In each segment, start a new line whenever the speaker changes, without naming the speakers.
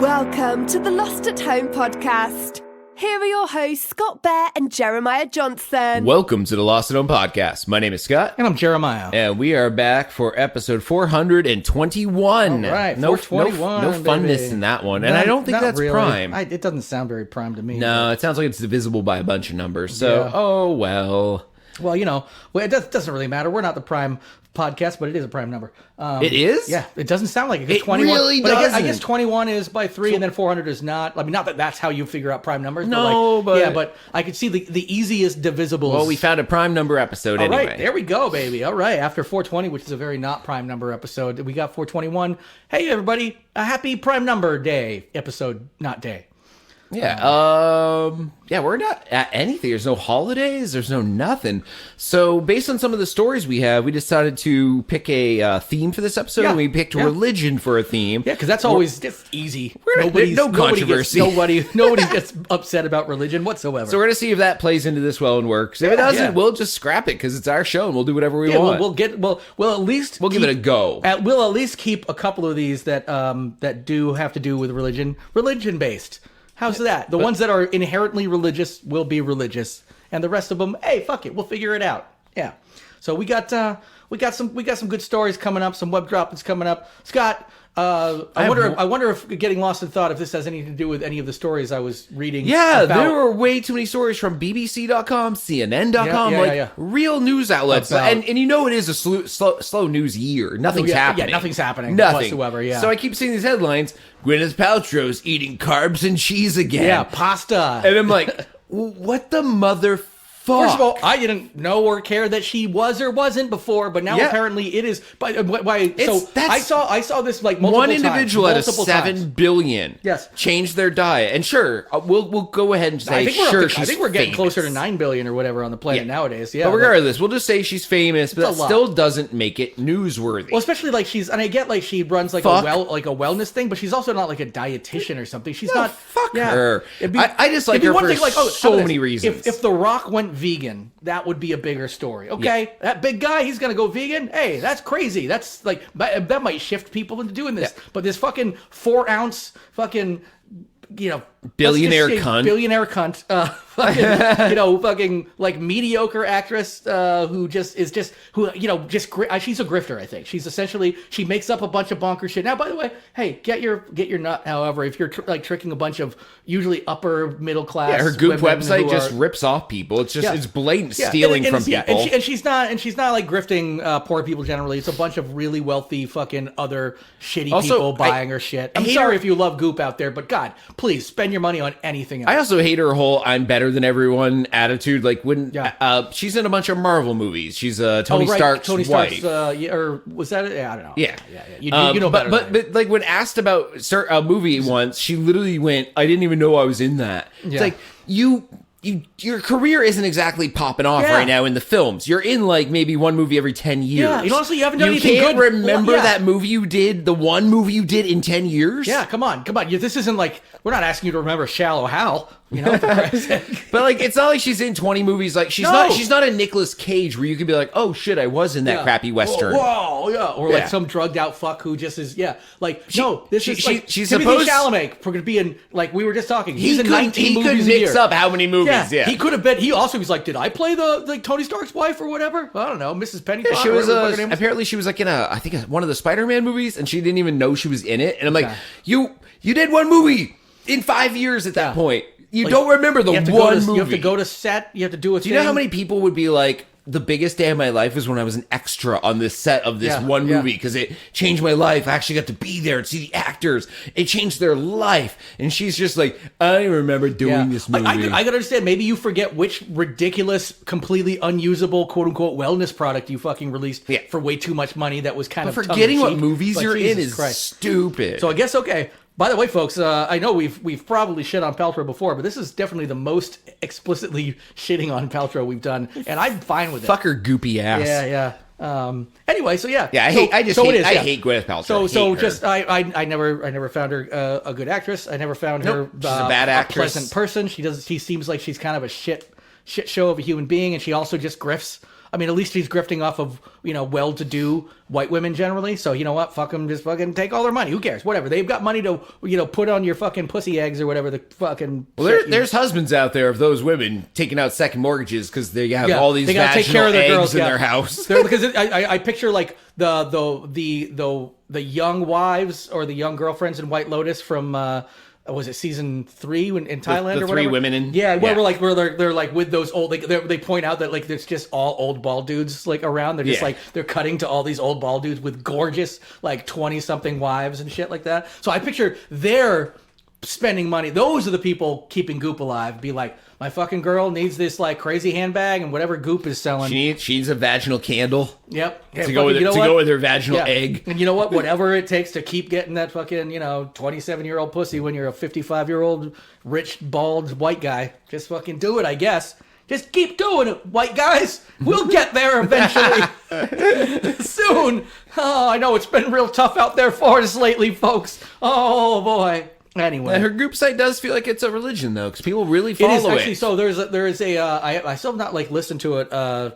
Welcome to the Lost at Home podcast. Here are your hosts, Scott Bear and Jeremiah Johnson.
Welcome to the Lost at Home podcast. My name is Scott.
And I'm Jeremiah.
And we are back for episode 421.
All right,
no,
421,
no funness
baby.
in that one. And I don't think that's
really.
prime.
It doesn't sound very prime to me.
No, it sounds like it's divisible by a bunch of numbers. So,
Yeah.
oh well.
Well, it doesn't really matter. We're not the prime podcast, but it is a prime number.
It is?
Yeah, it doesn't sound like it.
It
21,
really
but
doesn't.
I guess 21 is by 3, and then 400 is not. I mean, not that that's how you figure out prime numbers.
No, but...
Yeah, but I could see the easiest divisibles.
Well, we found a prime number episode
All
anyway.
right, there we go, baby. All right, after 420, which is a very not prime number episode, we got 421. Hey, everybody, a happy prime number day episode, not day.
Yeah, we're not at anything. There's no holidays. There's no nothing. So based on some of the stories we have, we decided to pick a theme for this episode, and we picked religion for a theme.
Yeah, because that's always just easy.
No controversy.
Nobody gets upset about religion whatsoever.
So we're going to see if that plays into this well and works. If it doesn't, we'll just scrap it because it's our show and we'll do whatever we want.
We'll at least
give it a go.
We'll at least keep a couple of these that do have to do with religion based. How's that? The ones that are inherently religious will be religious, and the rest of them, hey, fuck it, we'll figure it out. Yeah. So we got some good stories coming up, some web droppings coming up. Scott, I wonder if getting lost in thought, if this has anything to do with any of the stories I was reading.
Yeah,
about.
there were way too many stories from BBC.com, CNN.com, real news outlets. And it is a slow news year. Nothing's happening.
Yeah, nothing's happening whatsoever, yeah.
So I keep seeing these headlines, Gwyneth Paltrow's eating carbs and cheese again.
Yeah, pasta.
And I'm like, what the mother
First of all, I didn't know or care that she was or wasn't before, but now apparently it is. I saw this like multiple
one individual
times,
out of 7 billion.
Yes,
changed their diet, and sure, we'll go ahead and say I think
we're getting closer to 9 billion or whatever on the planet nowadays. Yeah,
but regardless, we'll just say she's famous, but that still doesn't make it newsworthy.
Well, especially like and I get like she runs like a wellness thing, but she's also not like a dietitian or something. She's not.
Fuck her. I just like her for so many reasons.
If The Rock went vegan, that would be a bigger story. Okay, that big guy, he's gonna go vegan. Hey, that's crazy. That's like that might shift people into doing this. But this fucking 4-ounce fucking billionaire cunt, fucking like mediocre actress who she's a grifter. I think she's essentially, she makes up a bunch of bonker shit. Now, by the way, hey, get your nut. However, if you're tricking a bunch of usually upper middle class,
her Goop website just rips off people. It's just it's blatant stealing from people.
And she's not like grifting poor people generally. It's a bunch of really wealthy fucking other shitty people buying her shit. I'm sorry if you love Goop out there, but God, please spend your money on anything else.
I also hate her whole "I'm better than everyone" attitude. Like when she's in a bunch of Marvel movies, she's Tony Stark's wife.
Or was that? Yeah, I don't know.
Yeah.
You know better.
But like when asked about a movie once, she literally went, "I didn't even know I was in that." Yeah. It's like your career isn't exactly popping off right now in the films. You're in like maybe one movie every 10 years.
Yeah, honestly, you haven't done anything good.
You can't remember that movie you did, the one movie you did in 10 years?
Yeah, come on. This isn't like, we're not asking you to remember Shallow Hal. For Christ's sake.
But like, it's not like she's in 20 movies. Like she's not a Nicolas Cage where you could be like, oh shit, I was in that crappy Western.
Whoa, yeah. Or like some drugged out fuck who just is, she's
she's
supposed Chalamet going to be in, like we were just talking. He's in 19 movies a year.
He could mix up how many movies,
He could have been, he also was like, did I play the Tony Stark's wife or whatever? I don't know, Mrs. Pennycock.
Yeah, she was, apparently she was like in I think one of the Spider-Man movies and she didn't even know she was in it. And I'm like, you did one movie in 5 years at that point. You don't remember the one movie.
You have to go to set. You have to do a thing.
Do you know how many people would be like, the biggest day of my life was when I was an extra on this set of this one movie because it changed my life. I actually got to be there and see the actors. It changed their life. And she's just like, I remember doing this movie.
I gotta understand. Maybe you forget which ridiculous, completely unusable, quote unquote, wellness product you fucking released for way too much money that was kind of
forgetting what movies you're in is stupid.
So I guess, okay. By the way, folks, I know we've probably shit on Paltrow before, but this is definitely the most explicitly shitting on Paltrow we've done, and I'm fine with it.
Fuck her goopy ass.
Yeah. Anyway, so yeah.
Yeah, I hate Gwyneth Paltrow.
I never found her a good actress. I never found her
she's a bad actress.
A pleasant person. She seems like she's kind of a shit show of a human being, and she also just grifts I mean, at least he's grifting off of, well-to-do white women generally. So, you know what? Fuck them. Just fucking take all their money. Who cares? Whatever. They've got money to, put on your fucking pussy eggs or whatever the fucking...
Well, there's husbands out there of those women taking out second mortgages because they have all these vaginal
take care of their
eggs
girls,
in their house.
Because I picture like the young wives or the young girlfriends in White Lotus from... was it season 3 in Thailand
the
or whatever?
3 women in
where they're like with those old they point out that like it's just all old bald dudes like around. They're just like they're cutting to all these old bald dudes with gorgeous like 20 something wives and shit like that. So I picture they're spending money. Those are the people keeping Goop alive. Be like, my fucking girl needs this like crazy handbag and whatever Goop is selling.
She needs a vaginal candle.
Yep.
To go with her vaginal egg.
And you know what? Whatever it takes to keep getting that fucking, 27-year-old pussy when you're a 55-year-old rich, bald, white guy. Just fucking do it, I guess. Just keep doing it, white guys. We'll get there eventually. Soon. Oh, I know it's been real tough out there for us lately, folks. Oh, boy. Anyway,
and her group site does feel like it's a religion, though, because people really follow it.
It is actually. So there is a. I still have not like listened to it a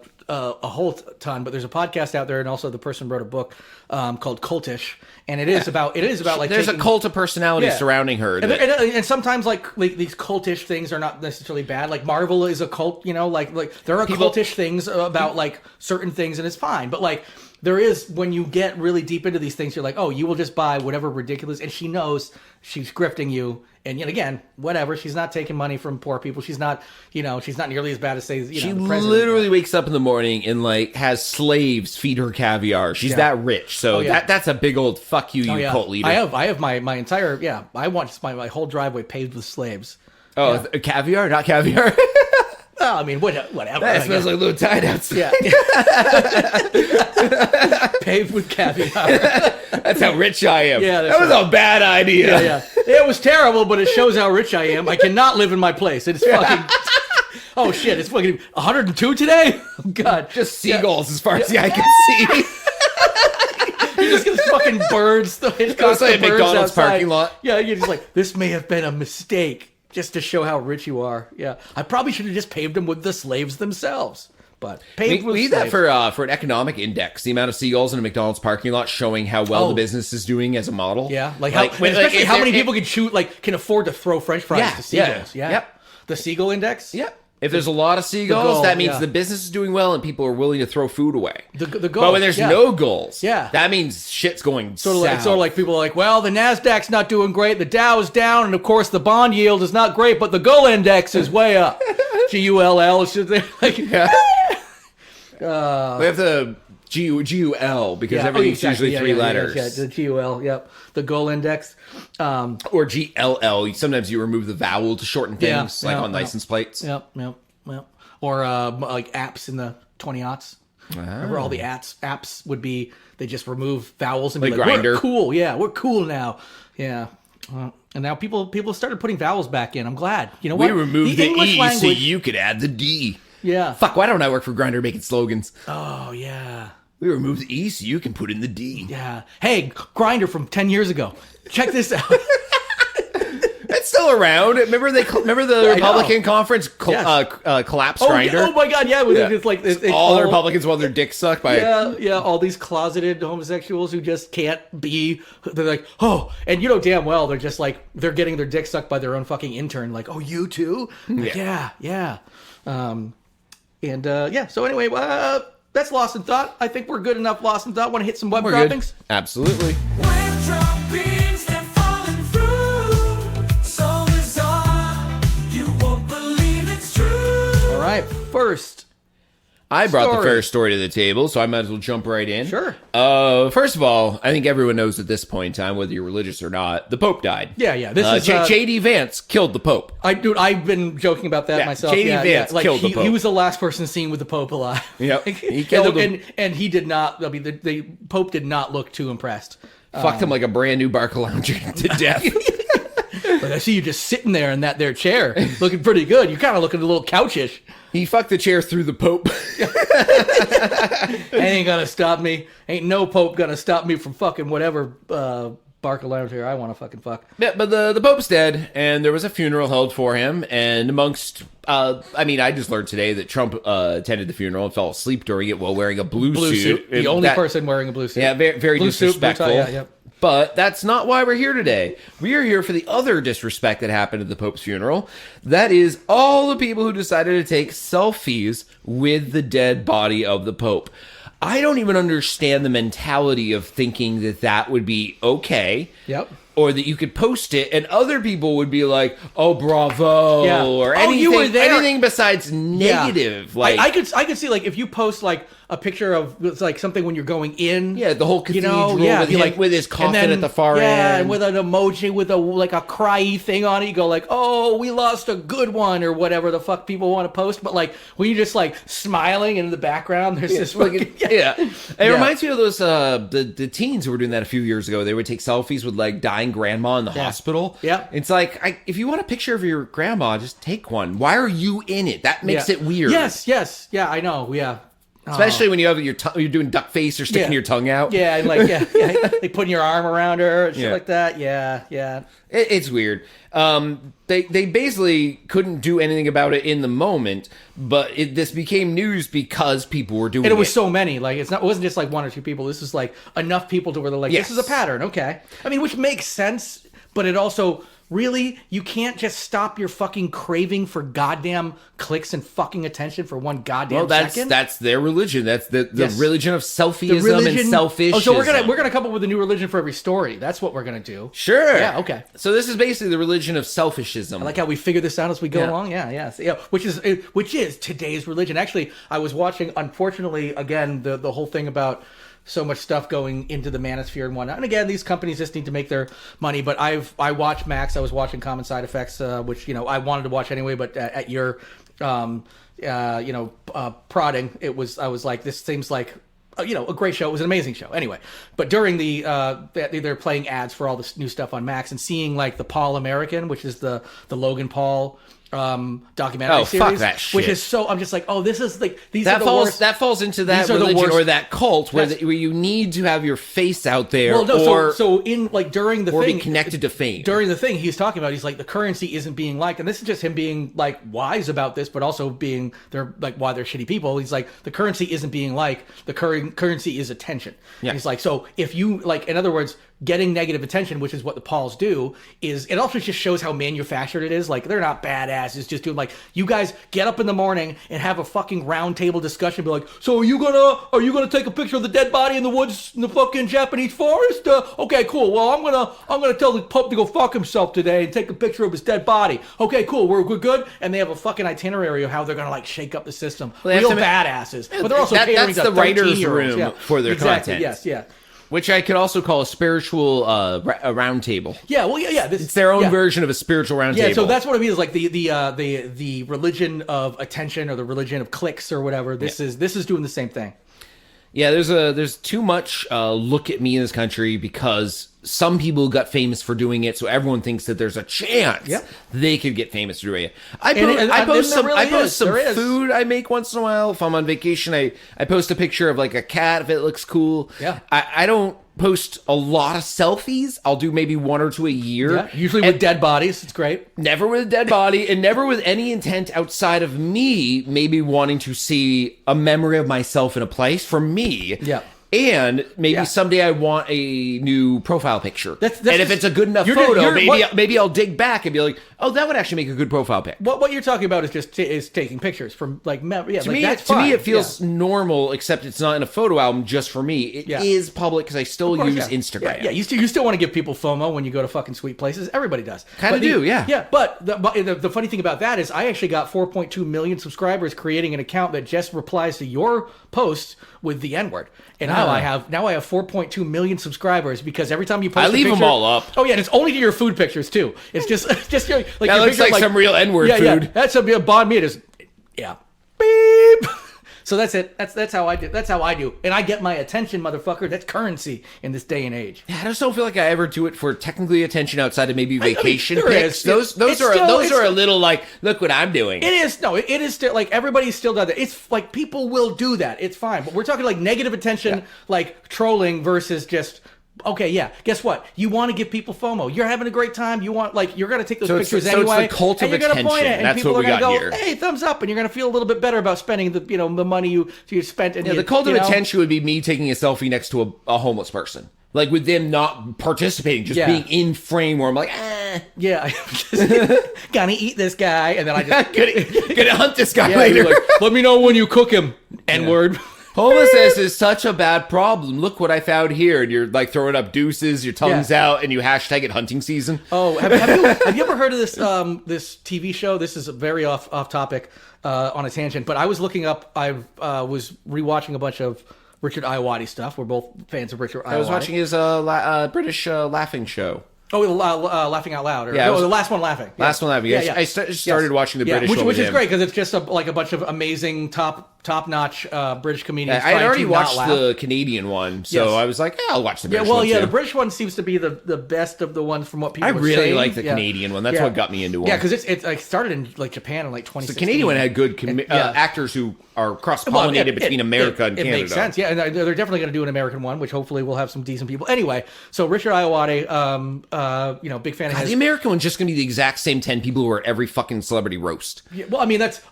whole ton, but there's a podcast out there, and also the person wrote a book called Cultish, and it is about like
there's a cult of personality surrounding her,
and sometimes like these cultish things are not necessarily bad. Like Marvel is a cult, like there are cultish things about like certain things, and it's fine, but like. There is, when you get really deep into these things, you're like, oh, you will just buy whatever ridiculous, and she knows she's grifting you, and yet again, whatever, she's not taking money from poor people, she's not, she's not nearly as bad as, say,
she
the president.
Literally wakes up in the morning and, like, has slaves feed her caviar. She's that rich, so that's a big old fuck you, cult leader.
I have my entire, I want my whole driveway paved with slaves.
Oh, caviar? Not caviar?
Well, I mean, whatever.
That smells like a little tide outside.
Yeah. Paved with caviar.
That's how rich I am.
Yeah,
that was a bad idea.
Yeah. It was terrible, but it shows how rich I am. I cannot live in my place. It's fucking... Oh, shit. It's fucking 102 today? Oh, God.
Just seagulls as far as the eye can see.
You just get fucking birds.
It goes like a McDonald's parking lot.
Yeah, you're just like, this may have been a mistake. Just to show how rich you are. Yeah. I probably should have just paved them with the slaves themselves. But paved with
we need
slaves.
that for an economic index. The amount of seagulls in a McDonald's parking lot showing how well the business is doing as a model.
Yeah. Especially how many people can afford to throw French fries to seagulls. Yeah.
Yep.
The seagull index?
Yep. If there's a lot of seagulls, that means the business is doing well and people are willing to throw food away.
The goal.
But when there's no gulls,
that
means shit's going south.
It's sort of like people are like, well, the NASDAQ's not doing great, the Dow's down, and of course the bond yield is not great, but the gull index is way up. GULL. Like, we
have the GUL because everything's usually 3 letters.
Yeah, the GUL, yep. The gull index.
Or GLL. Sometimes you remove the vowel to shorten things, on license plates.
Yep. Or like apps in the 20-aughts. Remember all the apps would be, they just remove vowels and be like,
Grindr.
We're cool. Yeah, we're cool now. Yeah. And now people started putting vowels back in. I'm glad. You know what?
We removed the
English
E
language,
so you could add the D.
Yeah.
Fuck, why don't I work for Grindr making slogans?
Oh, yeah.
We removed the E so you can put in the D.
Yeah. Hey, Grindr from 10 years ago. Check this out.
It's still around. Remember the Republican conference collapsed Grindr?
Oh my God! Yeah, it's like
all the Republicans want their dick sucked by.
Yeah. All these closeted homosexuals who just can't be. They're like, oh, and damn well they're just like they're getting their dick sucked by their own fucking intern. Like, oh, you too? Like, yeah. So anyway, that's Lost in Thought. I think we're good enough. Lost in Thought. Want to hit some web droppings?
Good. Absolutely.
Web droppings that falling through, so bizarre, you won't believe it's true.
All right, first.
I brought the first story to the table, so I might as well jump right in.
Sure.
First of all, I think everyone knows at this point in time, whether you're religious or not, the Pope died.
Yeah. This is
J.D. Vance killed the Pope.
I've been joking about that myself.
J.D. Vance killed the Pope.
He was the last person seen with the Pope alive.
Yep. He killed him.
And he did not. I mean, the Pope did not look too impressed.
Fucked him like a brand new Barcalounger to death.
But I see you just sitting there in that there chair, looking pretty good. You're kind of looking a little couchish.
He fucked the chair through the Pope.
Ain't gonna stop me. Ain't no Pope gonna stop me from fucking whatever bark alarms here. I want to fucking fuck.
Yeah, but the Pope's dead, and there was a funeral held for him, and amongst, I just learned today that Trump attended the funeral and fell asleep during it while wearing a blue suit.
The only person wearing a blue suit.
Yeah, very
blue
disrespectful.
Suit, blue tie, yeah, yep.
But that's not why we're here today. We are here for the other disrespect that happened at the Pope's funeral. That is all the people who decided to take selfies with the dead body of the Pope. I don't even understand the mentality of thinking that that would be okay.
Yep.
Or that you could post it and other people would be like, "Oh, bravo,"
Yeah.
or
Oh,
anything,
you were there.
anything besides negative.
Yeah.
Like
I could see like if you post like a picture of it's like something when you're going in.
Yeah, the whole cathedral with him,
like,
with his coffin
and then,
at the far end.
Yeah, and with an emoji with a like a cry thing on it. You go like, "Oh, we lost a good one," or whatever the fuck people want to post. But like when you're just like smiling and in the background, there's this fucking,
It reminds me of those the teens who were doing that a few years ago. They would take selfies with like dying grandma in the hospital.
Yeah.
It's like if you want a picture of your grandma, just take one. Why are you in it? That makes it weird.
Yes. Yeah, I know. Yeah.
Especially when you have you're doing duck face or sticking your tongue out.
Yeah, and like like putting your arm around her and shit like that. Yeah.
It's weird. They basically couldn't do anything about it in the moment, but this became news because people were doing it.
And it was so many. Like it wasn't just like one or two people. This was like enough people to where they're like, this is a pattern. Okay. I mean, which makes sense, but it also really, you can't just stop your fucking craving for goddamn clicks and fucking attention for one goddamn second.
That's their religion. That's the religion of selfieism and selfishism.
Oh, so we're gonna come up with a new religion for every story. That's what we're gonna do.
Sure.
Yeah. Okay.
So this is basically the religion of selfishism.
I like how we figure this out as we go along. Yeah. So, which is today's religion. Actually, I was watching. Unfortunately, again, the whole thing about so much stuff going into the manosphere and whatnot. And again, these companies just need to make their money. But I watched Max. I was watching Common Side Effects, which I wanted to watch anyway. But at your prodding, I was like, this seems like a great show. It was an amazing show. Anyway, but during they're playing ads for all this new stuff on Max and seeing like the Paul American, which is the Logan Paul documentary series,
fuck that shit.
which is so I'm just like, this is like these
that
are the
falls
worst.
that falls into that
These are the
religion
worst.
or that cult where you need to have your face out there
Well, no,
or
so in like during the
or
thing
be connected to fame.
during the thing he's talking about, he's like the currency isn't being liked, and this is just him being like wise about this, but also being they're like why they're shitty people. He's like the currency isn't being liked, the currency is attention.
Yeah.
He's like, so if you like, in other words, getting negative attention, which is what the Pauls do, is it also just shows how manufactured it is. Like they're not badasses just doing like, you guys get up in the morning and have a fucking round table discussion, be like, so are you gonna take a picture of the dead body in the woods in the fucking Japanese forest? Okay, cool. Well, I'm gonna tell the Pope to go fuck himself today and take a picture of his dead body. Okay, cool. We're good. And they have a fucking itinerary of how they're gonna like shake up the system. Real badasses. But they're also catering
that's
to
the writer's
13-year-olds.
room for their content.
Yes.
Which I could also call a spiritual a round table.
Yeah, well, yeah.
It's their own version of a spiritual round table.
Yeah, so that's what I mean is like the religion of attention or the religion of clicks or whatever. This is doing the same thing.
Yeah, there's too much look at me in this country because some people got famous for doing it, so everyone thinks that there's a chance they could get famous for doing it. I post some food I make once in a while. If I'm on vacation, I post a picture of like a cat if it looks cool.
Yeah.
I don't post a lot of selfies. I'll do maybe one or two a year.
Yeah, usually with dead bodies. It's great.
Never with a dead body and never with any intent outside of me maybe wanting to see a memory of myself in a place for me.
Yeah.
And maybe someday I want a new profile picture.
That's
and if it's a good enough photo, maybe I'll dig back and be like, oh, that would actually make a good profile pic.
What you're talking about is just taking pictures from like
to me it feels normal, except it's not in a photo album just for me. It is public because I still use Instagram.
Yeah, you still want to give people FOMO when you go to fucking sweet places. Everybody does.
Kind of do, yeah.
Yeah, but the funny thing about that is I actually got 4.2 million subscribers creating an account that just replies to your posts with the N-word. And now I have 4.2 million subscribers because every time you post
I leave them all up.
Oh yeah, and it's only to your food pictures too. It's just your like
that
your
looks
picture,
like some real N-word food.
Yeah, that's a bond meat is beep. So that's it. That's how I do. That's how I do. And I get my attention, motherfucker. That's currency in this day and age.
Yeah, I just don't feel like I ever do it for technically attention outside of maybe vacation
there
pics.
is.
Those are a little like, look what I'm doing.
It is still like everybody still does that. It's like people will do that. It's fine. But we're talking like negative attention, like trolling versus just Okay, yeah. Guess what? You want to give people FOMO. You're having a great time. You want you're gonna take those
So
pictures
it's the
anyway.
cult of
and you're gonna point
attention.
it, and
That's
people
what
are
we
gonna
got
go,
here.
hey, thumbs up, and you're gonna feel a little bit better about spending the the money you spent. And
Yeah, the cult of attention would be me taking a selfie next to a homeless person. Like with them not participating, just being in frame where I'm like,
Yeah, gonna eat this guy, and then I just
gonna hunt this guy
yeah,
later.
like, let me know when you cook him. N-word.
Homelessness is such a bad problem. Look what I found here. And you're like throwing up deuces, your tongue's out, and you hashtag it hunting season.
Oh, have you ever heard of this this TV show? This is very off topic on a tangent, but I was looking up. I was rewatching a bunch of Richard Ayoade stuff. We're both fans of Richard Ayoade.
I was watching his British laughing show.
Oh, Laughing Out Loud.
Yeah,
the Last One Laughing.
Last One Laughing.
Yeah,
I started watching the British one
which
with
is
him.
great because it's just like a bunch of amazing top-notch British comedians.
I had already watched
laugh.
the Canadian one, so I was like, I'll watch the British one too.
The British one seems to be the best of the ones from what people
I
are
really
saying.
like the Canadian one. That's what got me into it.
Yeah, because it's like started in like Japan in like 2016.
The Canadian one had good actors who are cross-pollinated between America and Canada.
It makes sense, yeah. And they're definitely going to do an American one, which hopefully will have some decent people. Anyway, so Richard Ayoade, big fan of his.
The American one's just going to be the exact same 10 people who are at every fucking celebrity roast.
Yeah, well, I mean, it's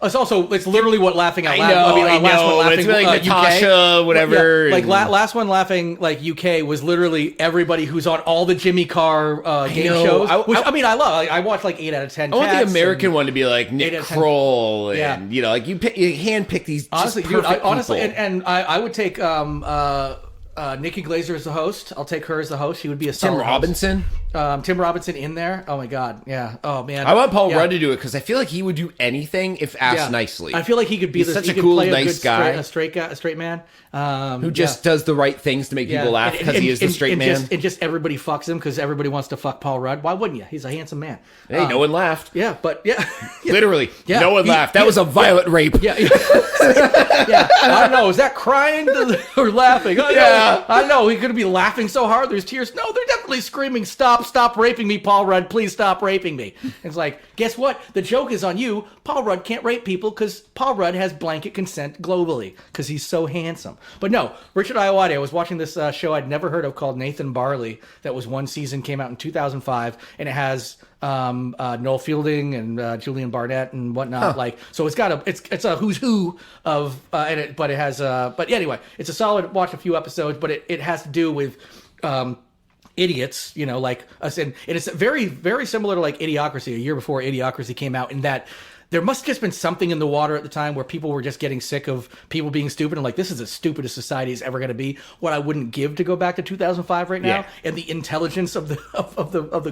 literally what Laughing Out Loud.
I know.
Last One Laughing,
it's like Natasha,
UK.
whatever.
Yeah, like Last One Laughing, like UK was literally everybody who's on all the Jimmy Carr game shows. I love. I watch like 8 out of 10.
I want the American one to be like Nick Kroll, and like you handpick these.
Honestly,
dude,
and I would take Nikki Glaser as the host. I'll take her as the host. She would be a
Tim
solid
Robinson.
host. Tim Robinson in there. Oh my god, yeah. Oh man,
I want Paul Rudd to do it because I feel like he would do anything if asked nicely.
I feel like he could be
such a cool, nice guy,
a straight man
who just does the right things to make people laugh because he is the straight man.
And just everybody fucks him because everybody wants to fuck Paul Rudd. Why wouldn't you? He's a handsome man.
Hey, no one laughed.
Yeah, but yeah,
literally, no one laughed. That was a violent rape.
Yeah, yeah. I don't know. Is that crying or laughing? I know. He could be laughing so hard. There's tears. No, they're definitely screaming, "Stop raping me, Paul Rudd! Please stop raping me." It's like, guess what? The joke is on you. Paul Rudd can't rape people because Paul Rudd has blanket consent globally because he's so handsome. But no, Richard Ayoade. I was watching this show I'd never heard of called Nathan Barley. That was one season, came out in 2005, and it has Noel Fielding and Julian Barnett and whatnot. Like, so it's got it's a who's who of but it has but anyway, it's a solid watch. A few episodes, but it has to do with idiots, like us, and it's very, very similar to like Idiocracy, a year before Idiocracy came out, in that there must have just been something in the water at the time where people were just getting sick of people being stupid and like, this is the stupidest society is ever going to be. What I wouldn't give to go back to 2005 right now, and the intelligence of the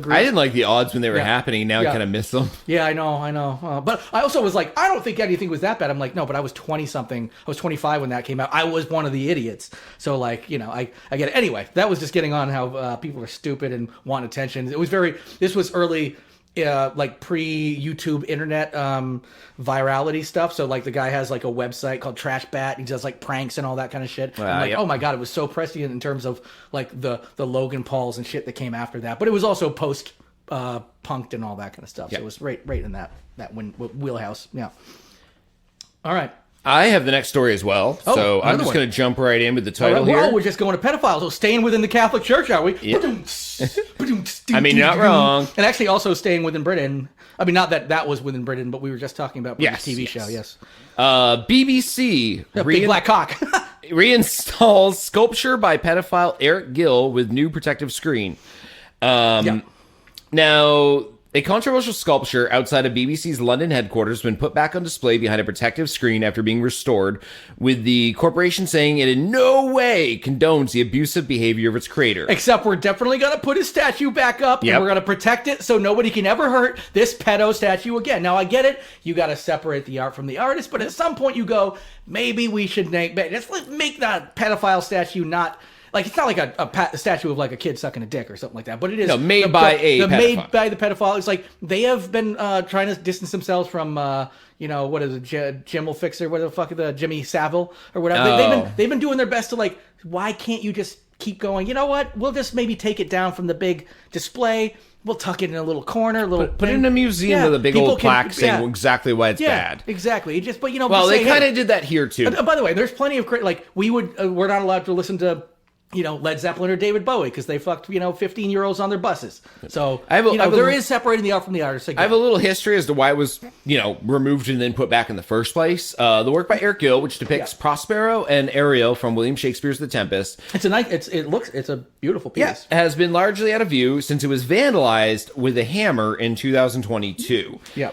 group.
I didn't like the odds when they were happening. Now I kind of miss them.
Yeah, I know. But I also was like, I don't think anything was that bad. I'm like, no, but I was 20-something. I was 25 when that came out. I was one of the idiots. So like, I get it. Anyway, that was just getting on how people are stupid and want attention. This was early, like pre-YouTube internet virality stuff. So like the guy has like a website called Trash Bat. He does like pranks and all that kind of shit. I'm like, oh my god, it was so prescient in terms of like the Logan Pauls and shit that came after that. But it was also post punked and all that kind of stuff. So it was right in that wheelhouse. Yeah. All right.
I have the next story as well, so I'm just going to jump right in with the title here.
We're just going to pedophiles. So staying within the Catholic Church, are we?
Yep. I mean, not wrong.
And actually also staying within Britain. I mean, not that was within Britain, but we were just talking about Britain's TV show, yes.
BBC
big black cock.
reinstalls sculpture by pedophile Eric Gill with new protective screen. Now, a controversial sculpture outside of BBC's London headquarters has been put back on display behind a protective screen after being restored, with the corporation saying it in no way condones the abusive behavior of its creator.
Except we're definitely going to put his statue back up, and we're going to protect it so nobody can ever hurt this pedo statue again. Now, I get it. You got to separate the art from the artist, but at some point you go, maybe we should make that pedophile statue not... Like, it's not like a statue of like a kid sucking a dick or something like that, but it is
made by
the pedophile. It's like they have been trying to distance themselves from what is it, Jim will fix it, what the fuck, the Jimmy Savile or whatever. They've been doing their best to like, why can't you just keep going? You know what? We'll just maybe take it down from the big display. We'll tuck it in a little corner,
put it in a museum with a big old plaque saying exactly why it's bad.
Exactly.
Well, they kind of did that here too.
By the way, there's plenty of we're not allowed to listen to Led Zeppelin or David Bowie because they fucked 15-year-olds on their buses. So
there
is separating the art from the artist.
I have a little history as to why it was removed and then put back in the first place. The work by Eric Gill, which depicts Prospero and Ariel from William Shakespeare's The Tempest.
It's a beautiful piece.
Yeah, has been largely out of view since it was vandalized with a hammer in 2022.
Yeah.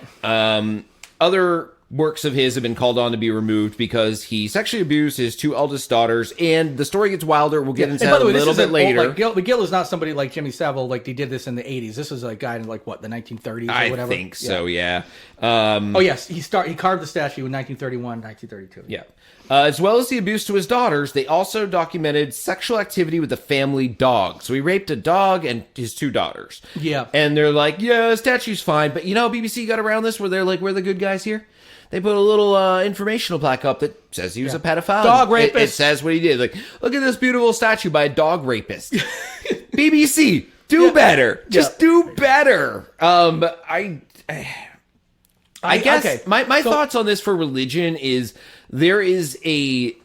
Other works of his have been called on to be removed because he sexually abused his 2 eldest daughters, and the story gets wilder. We'll get into that a little bit later.
Gill is not somebody like Jimmy Savile, like he did this in the 80s. This is a guy in the 1930s or whatever.
I think so, yeah.
Yes, he carved the statue in 1931, 1932.
Yeah. As well as the abuse to his daughters, they also documented sexual activity with the family dog. So he raped a dog and his 2 daughters.
Yeah.
And they're like, yeah, the statue's fine. But BBC got around this where they're like, we're the good guys here. They put a little informational plaque up that says he was a pedophile.
Dog rapist.
It says what he did. Like, look at this beautiful statue by a dog rapist. BBC, do better. Just do better. I guess my thoughts on this for religion is there is a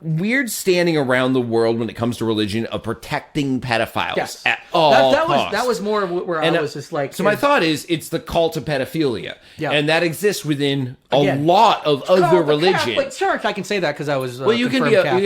weird standing around the world when it comes to religion of protecting pedophiles at all costs.
That was more where I was just like...
So my thought is it's the cult of pedophilia.
Yeah.
And that exists within a lot of other religions.
Catholic Church, I can say that because I was
well, you can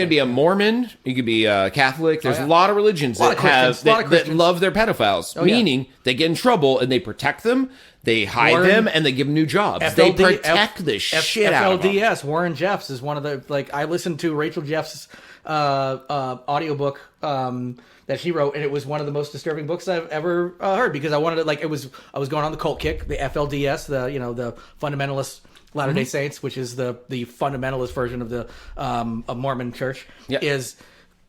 be a Mormon, you could be a Catholic. There's a lot of religions that love their pedophiles, meaning they get in trouble and they protect them. They hide them and they give them new jobs. They protect the shit out of them.
FLDS, Warren Jeffs is one of the, I listened to Rachel Jeffs' audiobook that she wrote, and it was one of the most disturbing books I've ever heard because I wanted to, I was going on the cult kick, the FLDS, the fundamentalist Latter-day Saints, which is the fundamentalist version of the Mormon church, is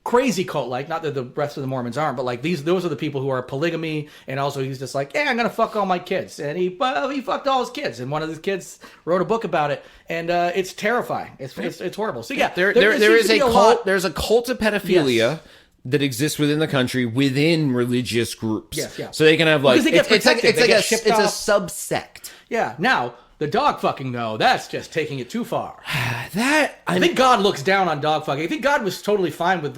crazy cult-like. Not that the rest of the Mormons aren't, but those are the people who are polygamy, and also he's just like, I'm gonna fuck all my kids, and he fucked all his kids, and one of his kids wrote a book about it, and it's terrifying. It's horrible. So there
is a cult. There's a cult of pedophilia. Yes. That exists within the country, within religious groups.
Yes, yeah.
So they can have
it's
a subsect.
Yeah. Now, the dog fucking, though, that's just taking it too far.
I
think God looks down on dog fucking. I think God was totally fine with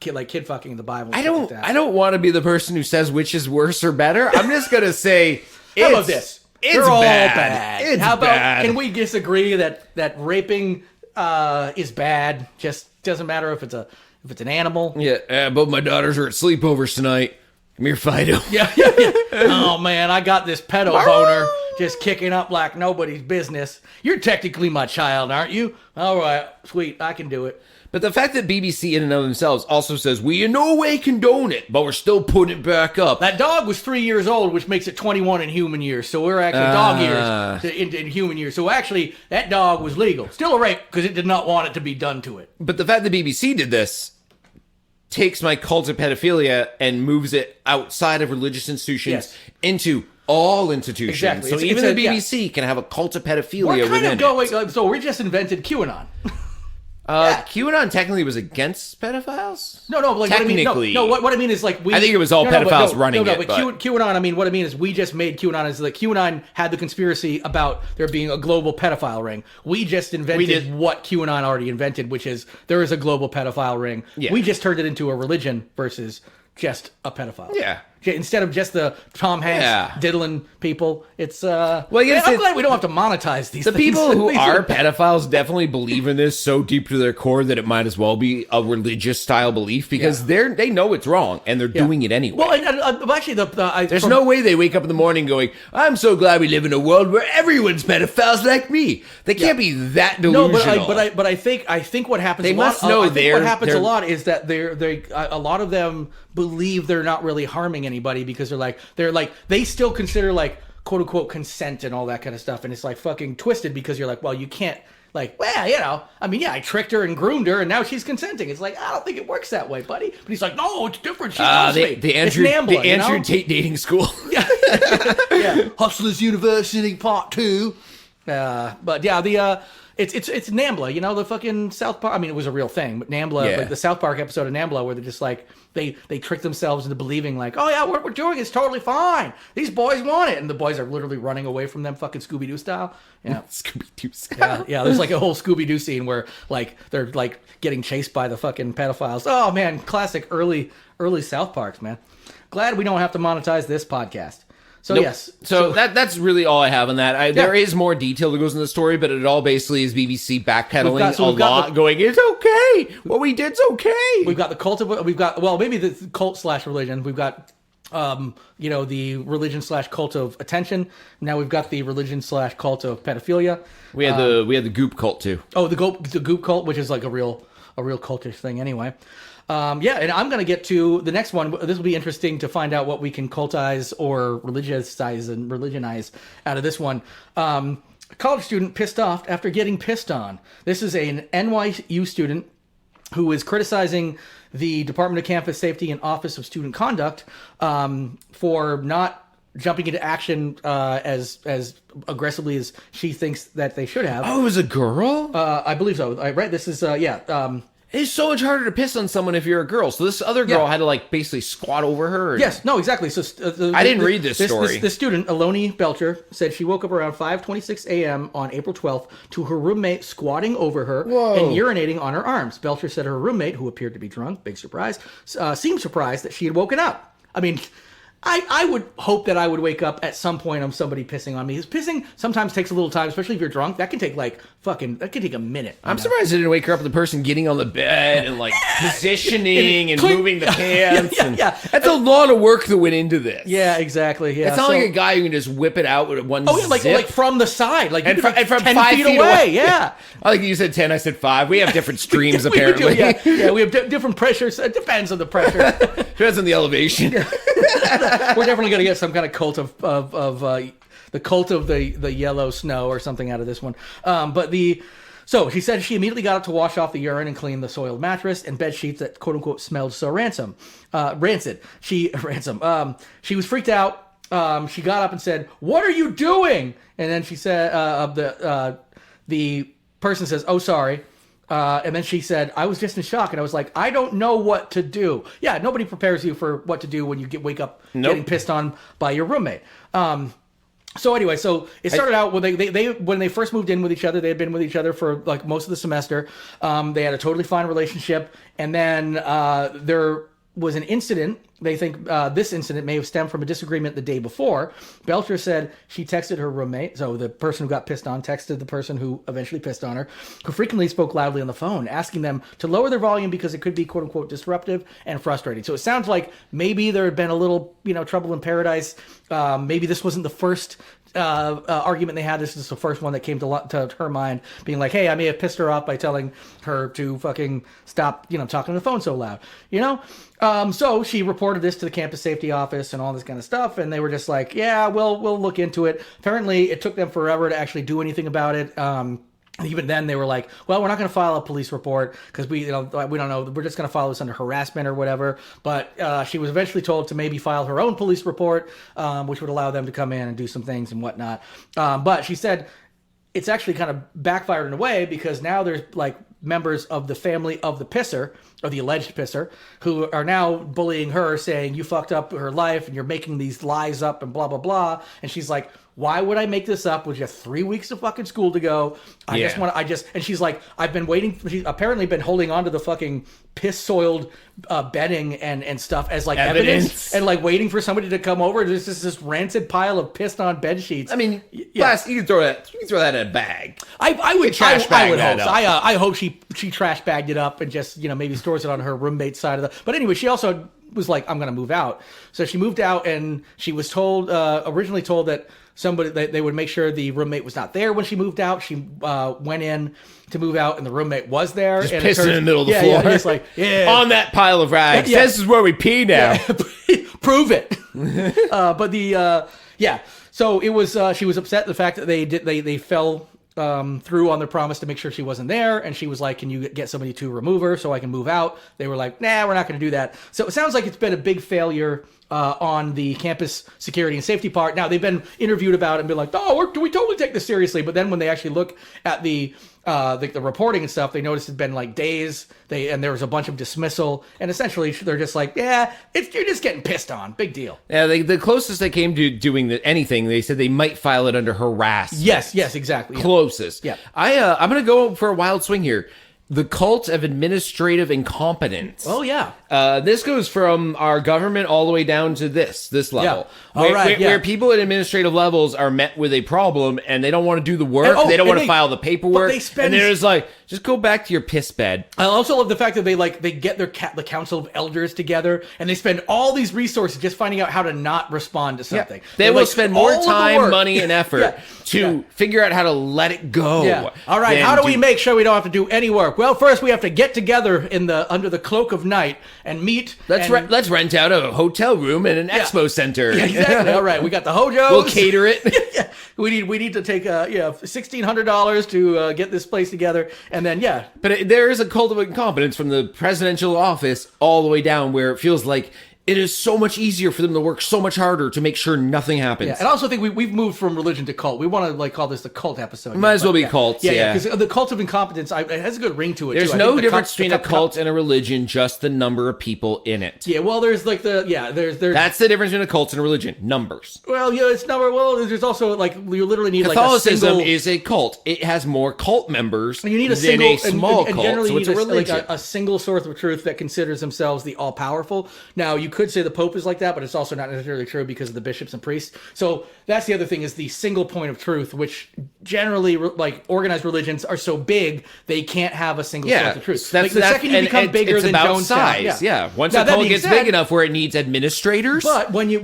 kid fucking in the Bible.
I don't want to be the person who says which is worse or better. I'm just gonna say,
how about this?
They're all bad.
How about can we disagree that raping is bad? Just doesn't matter if it's an animal.
Yeah, but my daughters are at sleepovers tonight. Come here, Fido.
Yeah. Oh man, I got this pedo boner just kicking up like nobody's business. You're technically my child, aren't you? All right, sweet, I can do it.
But the fact that BBC in and of themselves also says, we in no way condone it, but we're still putting it back up.
That dog was 3 years old, which makes it 21 in human years. So we're actually dog years in human years. So actually, that dog was legal. Still a rape because it did not want it to be done to it.
But the fact that BBC did this takes my cult of pedophilia and moves it outside of religious institutions into all institutions.
Exactly.
So even the BBC can have a cult of pedophilia within it.
So we just invented QAnon.
QAnon technically was against pedophiles?
No,
technically.
What I mean is I
think it was all pedophiles running it.
But QAnon, I mean, what I mean is we just made QAnon is QAnon had the conspiracy about there being a global pedophile ring. We just invented what QAnon already invented, which is there is a global pedophile ring. Yeah. We just turned it into a religion versus just a pedophile.
Yeah.
Instead of just the Tom Hanks diddling people, it's I'm glad we don't have to monetize these things.
The people who are pedophiles definitely believe in this so deep to their core that it might as well be a religious style belief because they know it's wrong and they're doing it anyway.
Well, and actually,
there's no way they wake up in the morning going, "I'm so glad we live in a world where everyone's pedophiles like me." They can't be that delusional.
No, but I think what happens.
They must know. What
happens a lot is that a lot of them believe they're not really harming anybody because they're like they still consider quote unquote consent and all that kind of stuff, and it's fucking twisted because you're well, you can't I tricked her and groomed her and now she's consenting. It's I don't think it works that way, buddy. But he's no, it's different. She loves me.
The Andrew Tate dating school.
Yeah. Hustlers University Part 2. But yeah, It's NAMBLA, you know, the fucking South Park. I mean, it was a real thing, but NAMBLA, like the South Park episode of NAMBLA, where they're just like they trick themselves into believing like, oh yeah, what we're doing is totally fine. These boys want it, and the boys are literally running away from them, fucking Scooby Doo style. Yeah,
Scooby Doo style.
Yeah. There's like a whole Scooby Doo scene where like they're like getting chased by the fucking pedophiles. Oh man, classic early South Parks, man. Glad we don't have to monetize this podcast. So yes,
so that's really all I have on that. There is more detail that goes in the story, but it all basically is BBC backpedaling going, it's okay. What we did's okay.
We've got the cult of maybe the cult / religion. We've got the religion / cult of attention. Now we've got the religion / cult of pedophilia.
We had the goop cult too.
Oh, the goop cult, which is like a real cultish thing anyway. And I'm going to get to the next one. This will be interesting to find out what we can cultize or religionize out of this one. A college student pissed off after getting pissed on. This is an NYU student who is criticizing the Department of Campus Safety and Office of Student Conduct for not jumping into action as aggressively as she thinks that they should have.
Oh, it was a girl?
I believe so. Right? This is,
it's so much harder to piss on someone if you're a girl. So this other girl had to like basically squat over her.
Yes, no, exactly. So
I didn't read this story.
The student, Aloni Belcher, said she woke up around 5:26 a.m. on April 12th to her roommate squatting over her and urinating on her arms. Belcher said her roommate, who appeared to be drunk, big surprise, seemed surprised that she had woken up. I mean, I would hope that I would wake up at some point on somebody pissing on me. Because pissing sometimes takes a little time, especially if you're drunk. That can take a minute.
I'm surprised I didn't wake her up with the person getting on the bed and like positioning and moving the pants.
Yeah.
That's a lot of work that went into this.
Yeah, exactly. Yeah.
It's not like a guy who can just whip it out with one zip.
Like from the side. Like
and from
10
5 feet away.
Yeah.
I think you said 10, I said 5. We have different streams apparently.
We have different pressures. It depends on the pressure.
Depends on the elevation.
We're definitely going to get some kind of cult of the cult of the yellow snow or something out of this one. So she said she immediately got up to wash off the urine and clean the soiled mattress and bed sheets that quote unquote smelled so rancid. She was freaked out. She got up and said, "What are you doing?" And then she said, the person says, "Oh, sorry." And then she said, "I was just in shock." And I was like, I don't know what to do. Yeah, nobody prepares you for what to do when you wake up getting pissed on by your roommate. So anyway, so it started out when they first moved in with each other. They had been with each other for like most of the semester. They had a totally fine relationship. And then there was an incident. They think this incident may have stemmed from a disagreement the day before. Belcher said she texted her roommate, so the person who got pissed on texted the person who eventually pissed on her, who frequently spoke loudly on the phone, asking them to lower their volume because it could be quote-unquote disruptive and frustrating. So it sounds like maybe there had been a little, trouble in paradise. Maybe this wasn't the first argument they had. This is the first one that came to her mind, being like, hey, I may have pissed her off by telling her to fucking stop, talking on the phone so loud, So she reported this to the campus safety office and all this kind of stuff, and they were just like, yeah, we'll look into it. Apparently, it took them forever to actually do anything about it. Even then, they were like, well, we're not going to file a police report because we don't know. We're just going to file this under harassment or whatever. But she was eventually told to maybe file her own police report, which would allow them to come in and do some things and whatnot. But she said it's actually kind of backfired in a way because now there's like members of the family of the pisser, or the alleged pisser, who are now bullying her, saying you fucked up her life and you're making these lies up and blah, blah, blah. And she's like, why would I make this up with just 3 weeks of fucking school to go? And she's like, I've been waiting. She's apparently been holding on to the fucking piss soiled bedding and stuff as like evidence and like waiting for somebody to come over. There's just this rancid pile of pissed on bed sheets.
I mean, yes, you can throw that in a bag.
I would
trash bag that up.
I hope she trash bagged it up and just, maybe stores it on her roommate's side of the, but anyway, she also was like, I'm going to move out. So she moved out and she was told, originally told that they would make sure the roommate was not there when she moved out. She went in to move out, and the roommate was there.
Just pissing in the middle of the floor.
Yeah, just like,
on that pile of rags. Yeah. This is where we pee now.
Yeah. Prove it. So it was. She was upset at the fact that they fell through on their promise to make sure she wasn't there, and she was like, can you get somebody to remove her so I can move out? They were like, nah, we're not going to do that. So it sounds like it's been a big failure on the campus security and safety part. Now, they've been interviewed about it and been like, oh, we totally take this seriously. But then when they actually look at the reporting and stuff, they noticed it's been like days. And there was a bunch of dismissal. And essentially, they're just like, yeah, you're just getting pissed on. Big deal.
Yeah, the closest they came to doing anything, they said they might file it under harassment.
Yes, exactly.
Closest.
Yeah.
I'm going to go for a wild swing here. The cult of administrative incompetence.
Oh, yeah.
This goes from our government all the way down to this level.
Yeah.
Where people at administrative levels are met with a problem and they don't want to do the work. They don't want to file the paperwork. And they're just like, just go back to your piss bed.
I also love the fact that they get the council of elders together and they spend all these resources just finding out how to not respond to something.
Yeah. They will spend more time, money, and effort to figure out how to let it go.
Yeah. All right. How do we make sure we don't have to do any work? Well, first we have to get together under the cloak of night and meet.
Let's rent out a hotel room and an expo center.
Yeah, exactly. All right. We got the hojos.
We'll cater it.
Yeah. We need to take $1,600 to get this place together, and then
But there is a cult of incompetence from the presidential office all the way down, where it feels like it is so much easier for them to work so much harder to make sure nothing happens.
Yeah, and I also think we've moved from religion to cult. We want to call this the cult episode.
Might as well be cults. Yeah,
because the cult of incompetence, it has a good ring to it.
There's
too.
no difference between a cult and a religion, just the number of people in it.
Yeah, well, there's there's
that's the difference between a cult and a religion. Numbers.
Well, yeah, it's number. Well, there's also you literally need
Catholicism is a cult. It has more cult members.
You need a
small
and
cult.
Generally,
so it's a religion.
a single source of truth that considers themselves the all powerful. Now, you could say the Pope is like that, but it's also not necessarily true because of the bishops and priests. So that's the other thing, is the single point of truth, which generally organized religions are so big they can't have a single source of truth. The second you become bigger than Jonestown,
size. Once a cult gets big enough where it needs administrators.
But when you're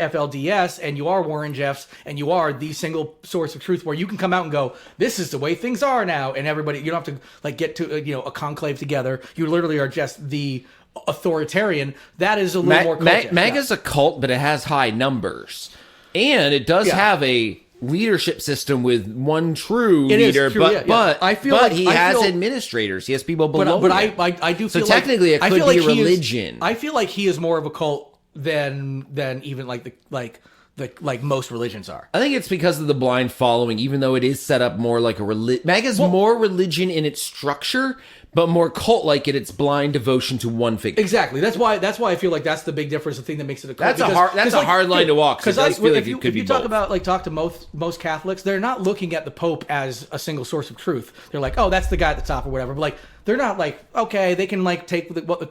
FLDS and you are Warren Jeffs and you are the single source of truth, where you can come out and go, this is the way things are now, and everybody, you don't have to get to a conclave together. You literally are just the authoritarian. That is a little more cultish.
MAGA's a cult, but it has high numbers, and it does have a leadership system with one true leader. But he has administrators. He has people below him.
I do feel
technically it could be a religion.
I feel like he is more of a cult than even like most religions are.
I think it's because of the blind following, even though it is set up more like a religion. MAGA's more religion in its structure, but more cult-like in its blind devotion to one figure.
Exactly. That's why I feel like that's the big difference. The thing that makes it a cult.
That's a hard line to walk. Because if
you talk to most Catholics, they're not looking at the Pope as a single source of truth. They're like, oh, that's the guy at the top or whatever. But they're not like, okay, they can take what the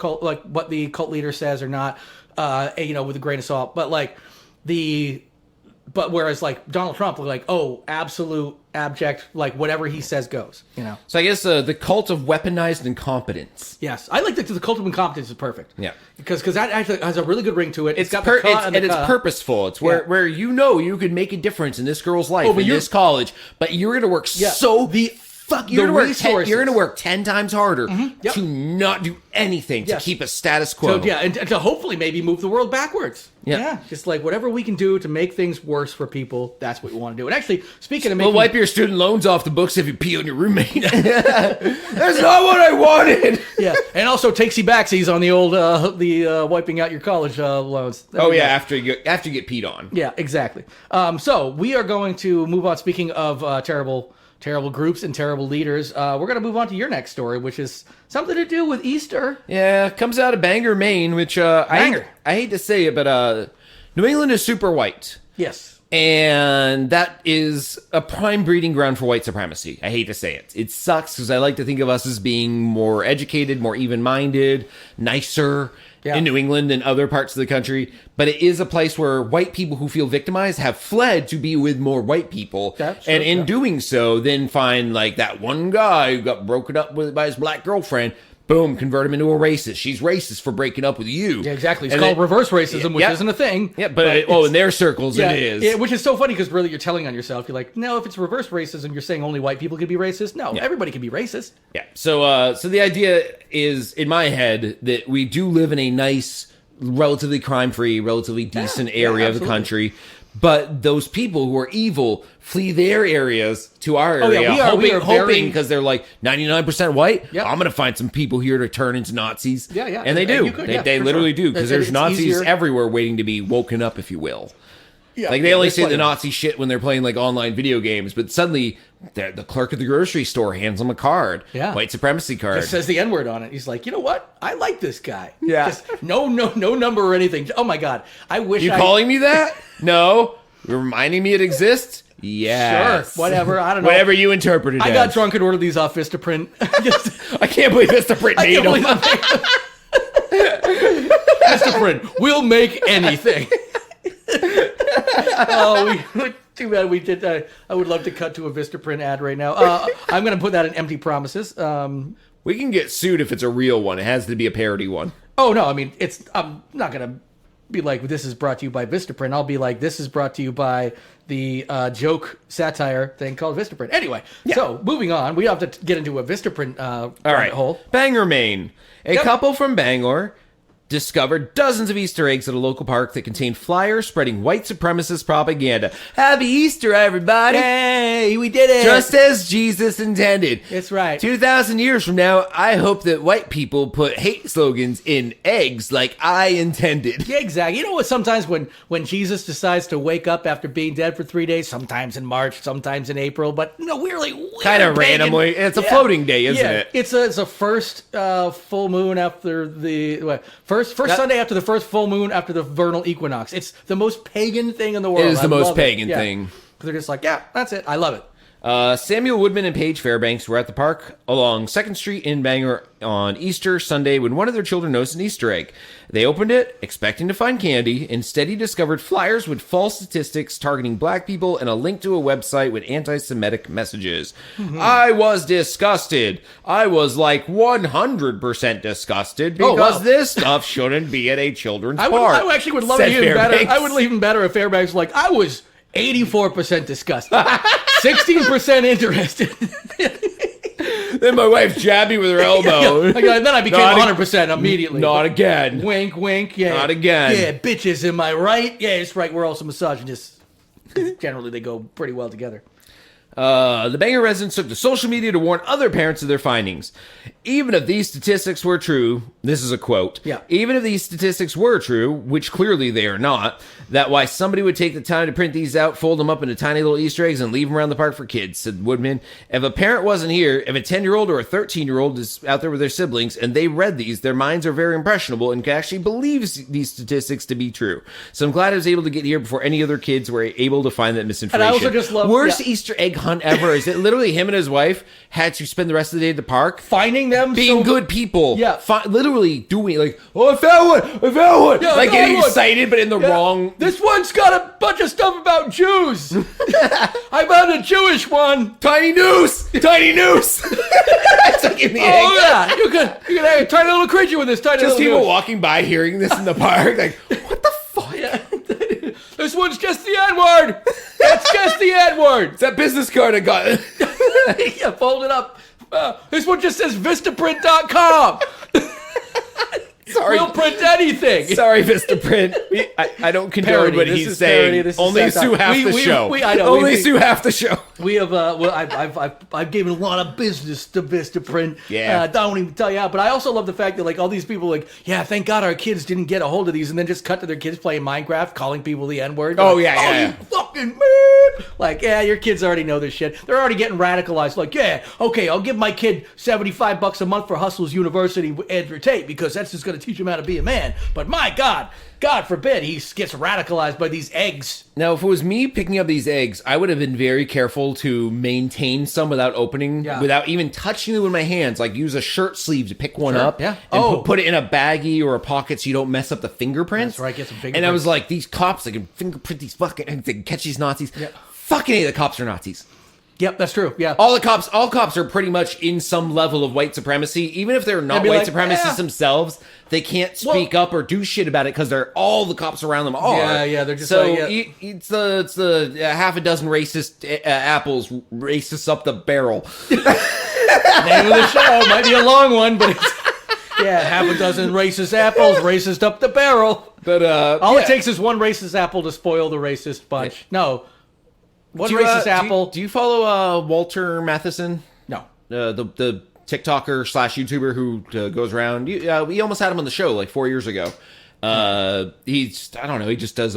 cult leader says or not, with a grain of salt. But whereas Donald Trump, absolute abject, whatever he says goes,
So I guess the cult of weaponized incompetence.
Yes, I like the cult of incompetence is perfect.
Yeah,
because that actually has a really good ring to it.
It's purposeful. It's where you could make a difference in this girl's life in this college, but you're going to work you're going to work 10 times harder to not do anything to keep a status quo.
So, and to hopefully maybe move the world backwards. Yeah. Just whatever we can do to make things worse for people, that's what we want to do. And actually, speaking of making...
We'll wipe your student loans off the books if you pee on your roommate. That's not what I wanted.
Yeah, and also takesy backsies on the old wiping out your college loans.
After you get peed on.
Yeah, exactly. So we are going to move on. Speaking of terrible groups and terrible leaders, we're going to move on to your next story, which is something to do with Easter.
Yeah, comes out of Bangor, Maine, which I hate to say it, but New England is super white.
Yes.
And that is a prime breeding ground for white supremacy. I hate to say it. It sucks because I like to think of us as being more educated, more even-minded, nicer in New England than other parts of the country. But it is a place where white people who feel victimized have fled to be with more white people. And in doing so, then find that one guy who got broken up with by his black girlfriend. Boom, convert him into a racist. She's racist for breaking up with you.
Yeah, exactly. It's called reverse racism, which isn't a thing.
Yeah, but in their circles it is.
Yeah, which is so funny because really you're telling on yourself. You're like, no, if it's reverse racism, you're saying only white people can be racist. No, everybody can be racist.
Yeah. So the idea is, in my head, that we do live in a nice, relatively crime-free, relatively decent area of the country. But those people who are evil flee their areas to our
Oh, yeah,
area,
we are very-
hoping because they're like 99% white.
Yep.
I'm going to find some people here to turn into Nazis.
Yeah, yeah.
And they do.
You could,
they
for
literally
sure.
do because
It's
there's Nazis
easier.
everywhere waiting to be woken up, if you will.
Yeah,
Like they only
there's
say the
plenty.
Nazi shit when they're playing like online video games, but suddenly the clerk at the grocery store hands them a card,
Yeah.
white supremacy card.
Just says the N-word on it. He's like, you know what? I like this guy.
Yeah.
Just no number or anything. Oh my God. I wish
You calling me that? No. You're reminding me it exists? Yes.
Sure. Whatever. I don't know.
Whatever you interpret it
I
as.
got drunk and ordered these off Vistaprint.
I can't believe Vistaprint made them.
Vistaprint. We'll make anything. Too bad we did. I would love to cut to a Vistaprint ad right now. I'm going to put that in empty promises.
We can get sued if it's a real one. It has to be a parody one.
Oh no, I mean I'm not going to be like, this is brought to you by Vistaprint. I'll be like, this is brought to you by the joke satire thing called Vistaprint. Anyway, so moving on, we have to get into a Vistaprint
All right.
hole.
Bangor, Maine. A
Yep.
couple from Bangor discovered dozens of Easter eggs at a local park that contained flyers spreading white supremacist propaganda. Happy Easter, everybody!
Hey, we did it!
Just as Jesus intended.
That's right.
2,000 years from now, I hope that white people put hate slogans in eggs like I intended.
Yeah, exactly. You know what? Sometimes when Jesus decides to wake up after being dead for 3 days, sometimes in March, sometimes in April, but no, weirdly,
Kind of randomly. It's a floating day, isn't it?
It's a first full moon after the first Sunday after the first full moon after the vernal equinox. It's the most pagan thing in the world.
It is the
I
most
love it.
pagan
Yeah.
thing.
They're just like, yeah, that's it. I love it.
Samuel Woodman and Paige Fairbanks were at the park along 2nd Street in Bangor on Easter Sunday when one of their children noticed an Easter egg. They opened it, expecting to find candy. Instead, he discovered flyers with false statistics targeting black people and a link to a website with anti-Semitic messages. I was disgusted. I was like 100% disgusted because this stuff shouldn't be at a children's park.
I actually would love it
said
even better.
Fairbanks.
I would even better if Fairbanks was like, I was 84% disgusted, 16% interested.
Then my wife jabbed me with her elbow.
And then I became
Not
100% immediately.
Not again.
Wink, wink. Yeah.
Not again.
Yeah, bitches, am I right? Yeah, it's right. We're also misogynists. Generally, they go pretty well together.
The Bangor residents took to social media to warn other parents of their findings. Even if these statistics were true, this is a quote.
Yeah.
Even if these statistics were true, which clearly they are not, that why somebody would take the time to print these out, fold them up into tiny little Easter eggs, and leave them around the park for kids, said Woodman. If a parent wasn't here, if a 10-year-old or a 13-year-old is out there with their siblings and they read these, their minds are very impressionable and can actually believe these statistics to be true. So I'm glad I was able to get here before any other kids were able to find that misinformation.
And I also just love-
Worst
yeah.
Easter egg hunt ever is it literally him and his wife had to spend the rest of the day at the park
Finding them.
being
so-
good people.
Yeah.
Literally doing like, oh, I found one.
Yeah, I
like
found
getting
one.
excited, but in the
Yeah.
wrong.
This one's got a bunch of stuff about Jews. I found a Jewish one.
Tiny noose. Tiny noose. That's like in the egg.
Oh yeah, you can have a tiny little creature with this tiny
Just
little.
people
noose.
walking by hearing this in the park, like, what the fuck?
Yeah. This one's just the N-word. That's just the N-word.
It's that business card I got.
Yeah, fold it up. This one just says Vistaprint.com.
Sorry.
We'll print anything.
Sorry, Vistaprint. I don't condone
Parody.
what
This
he's
is parody.
saying.
This is
Only
satire.
sue half the show.
I know.
Only sue half the show.
We have I've given a lot of business to Vistaprint.
Yeah.
I don't even tell you how, but I also love the fact that like all these people like, yeah, thank God our kids didn't get a hold of these, and then just cut to their kids playing Minecraft, calling people the N-word.
Oh,
Like,
yeah, yeah.
you fucking man. Like, yeah, your kids already know this shit. They're already getting radicalized. Like, yeah, okay, I'll give my kid $75 a month for Hustles University with Andrew Tate because that's just going to teach him how to be a man. But my God forbid he gets radicalized by these eggs.
Now, if it was me picking up these eggs, I would have been very careful to maintain some without opening,
Yeah.
without even touching them with my hands. Like use a shirt sleeve to pick one
Sure,
up,
yeah.
and
Oh.
put it in a baggie or a pocket so you don't mess up the fingerprints.
That's right, get some
And I
fingerprints.
was like, these cops, they can fingerprint these fucking, they can catch these Nazis.
Yeah.
Fucking A, the cops are Nazis.
Yep, that's true. Yeah.
All cops are pretty much in some level of white supremacy. Even if they're not
They'd be
white
like,
supremacists
"Yeah."
themselves, they can't speak up or do shit about it because all the cops around them are.
Yeah, yeah, they're just
so
like, yeah.
it's the half a dozen racist apples races up the barrel.
Name of the show might be a long one, but Yeah, half a dozen racist apples, racist up the barrel.
But
All it takes is one racist apple to spoil the racist bunch. No. One racist apple.
Do you follow Walter Matheson?
No.
The TikToker / YouTuber who goes around. We almost had him on the show like 4 years ago. He's, I don't know, he just does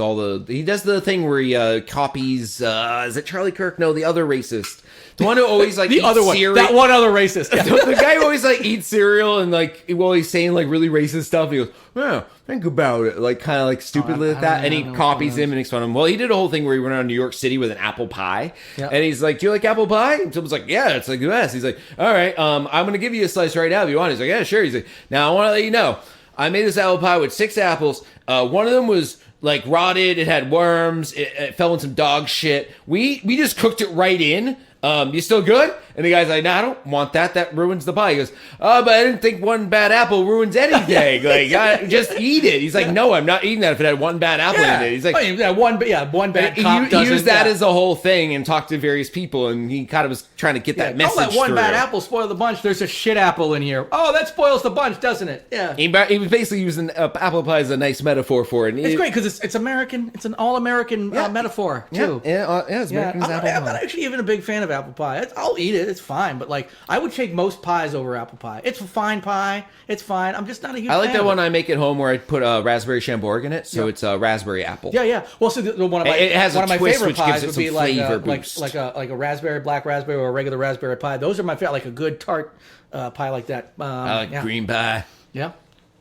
he does the thing where he copies, is it Charlie Kirk? No, the other racist. The one who always like
the other one.
cereal.
That one other racist. Yeah.
The guy who always like eats cereal and like while he's saying like really racist stuff, he goes, "Yeah, think about it," like kind of like stupidly like that, and he copies him and makes fun of him. Well, he did a whole thing where he went around New York City with an apple pie, and he's like, "Do you like apple pie?" And someone's like, "Yeah, it's like the best." He's like, "All right, I'm gonna give you a slice right now if you want." He's like, "Yeah, sure." He's like, "Now I want to let you know, I made this apple pie with 6 apples. One of them was like rotted. It had worms. It fell in some dog shit. We just cooked it right in. You still good?" And the guy's like, "No, I don't want that. That ruins the pie." He goes, "Oh, but I didn't think one bad apple ruins anything. Like, just eat it." He's like, "No, I'm not eating that if it had one bad apple in it." He's like,
one bad cop
he used that as a whole thing and talked to various people, and he kind of was trying to get that message
Don't let one
through.
bad apple spoil the bunch. There's a shit apple in here. Oh, that spoils the bunch, doesn't it? Yeah.
He was basically using apple pie as a nice metaphor for it.
It's great because it's American. It's an all-American metaphor too.
It's American's apple pie.
I'm not actually even a big fan of apple pie. I'll eat it. It's fine. But like, I would take most pies over apple pie. It's a fine pie. It's fine. I'm just not a huge fan.
I like that
of
one
it.
I make at home where I put raspberry Chambourg in it, so it's raspberry apple.
Yeah. Well, so one of my
It has
one
a
of my
twist
favorite
which gives
pies
it
would
some
be like
flavor
like
boost.
like a raspberry, black raspberry, or a regular raspberry pie. Those are my favorite. Like a good tart pie like that.
I like green pie.
Yeah.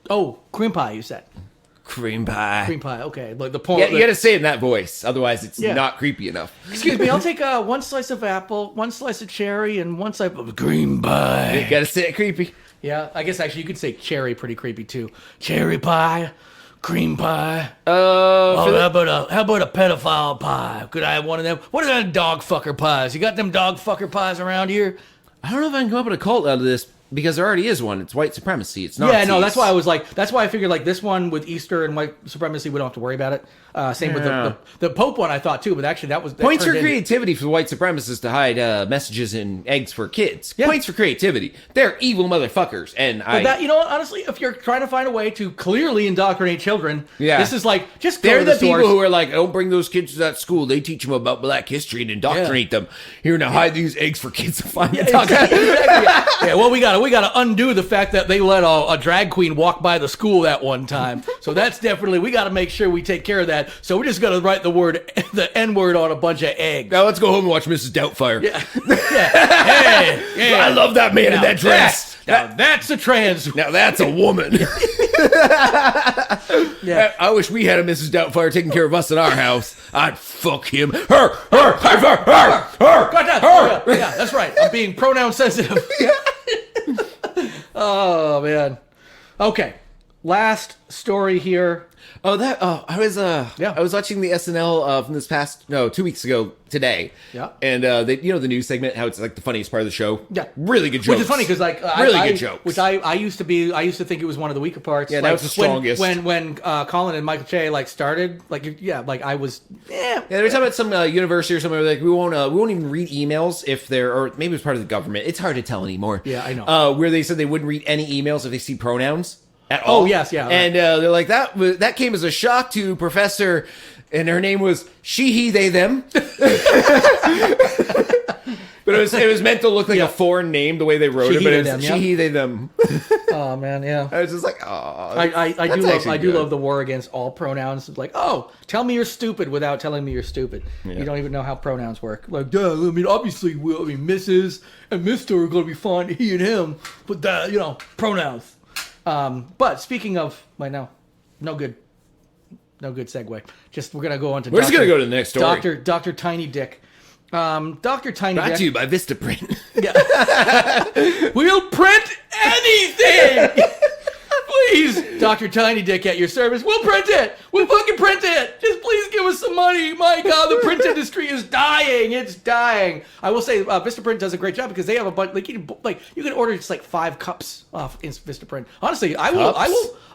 Oh, cream pie. You said.
Cream pie.
Cream pie. Okay. Like the point.
Yeah, you got to say it in that voice, otherwise it's not creepy enough.
Excuse me. I'll take one slice of apple, one slice of cherry, and one slice of cream pie.
You got to say it creepy.
Yeah, I guess actually you could say cherry pretty creepy too. Cherry pie, cream pie.
How
How about a pedophile pie? Could I have one of them? What are them dog fucker pies? You got them dog fucker pies around here?
I don't know if I can come up with a cult out of this because there already is one. It's white supremacy. It's not.
Yeah, no, that's why I was like, that's why I figured like this one with Easter and white supremacy, we don't have to worry about it. Same with the Pope one, I thought too, but actually that
Points for
turned
creativity for the white supremacists to hide messages in eggs for kids.
Yeah.
Points for creativity. They're evil motherfuckers. And
that, you know what, honestly, if you're trying to find a way to clearly indoctrinate children, this is like, just go
they're
to
the
source.
people who are like, don't bring those kids to that school. They teach them about black history and indoctrinate them. Here, now hide these eggs for kids to find.
Exactly. Yeah, well, we gotta undo the fact that they let a drag queen walk by the school that one time. So that's definitely, we gotta make sure we take care of that. So we're just gonna write the N-word on a bunch of eggs.
Now let's go home and watch Mrs. Doubtfire.
Yeah. Hey,
I love that man in that dress.
Now that's a trans.
Now that's a woman.
Yeah.
I wish we had a Mrs. Doubtfire taking care of us in our house. I'd fuck him. Her.
Yeah, that's right. I'm being pronoun sensitive. Oh man. Okay. Last story here.
I was watching the SNL from this past 2 weeks ago today.
Yeah.
And the news segment, how it's like the funniest part of the show.
Yeah.
Really good jokes.
Which is funny because like
good jokes.
Which I used to think it was one of the weaker parts.
Yeah,
like,
that was the strongest.
When Colin and Michael Che like started, I was
Yeah, they were talking about some university or something. Like we won't even read emails if they're, or maybe it's part of the government. It's hard to tell anymore.
Yeah, I know.
Where they said they wouldn't read any emails if they see pronouns at all.
Oh yes, yeah. Right.
And they're like that came as a shock to Professor, and her name was she, he, they, them. But it was meant to look like a foreign name the way they wrote it, but it's she, he, they, them.
Oh man, yeah.
I was just like, oh.
I do love the war against all pronouns. It's like, oh, tell me you're stupid without telling me you're stupid. Yeah. You don't even know how pronouns work. Like, duh. I mean, obviously, Mrs. and Mr. are going to be fine. He and him, but pronouns. But speaking of, no good segue. We're gonna go on to.
We're just gonna go to the next story.
Dr. Tiny Dick. Dr. Tiny Dick.
Brought to you by Vistaprint.
Yeah. We'll print anything. Please, Dr. Tiny Dick at your service. We'll print it. We'll fucking print it. Just please give us some money. My God, the print industry is dying. dying. It's dying. I will say Vistaprint does a great job because they have a bunch. You can order just like 5 cups off Vistaprint. Honestly, I will.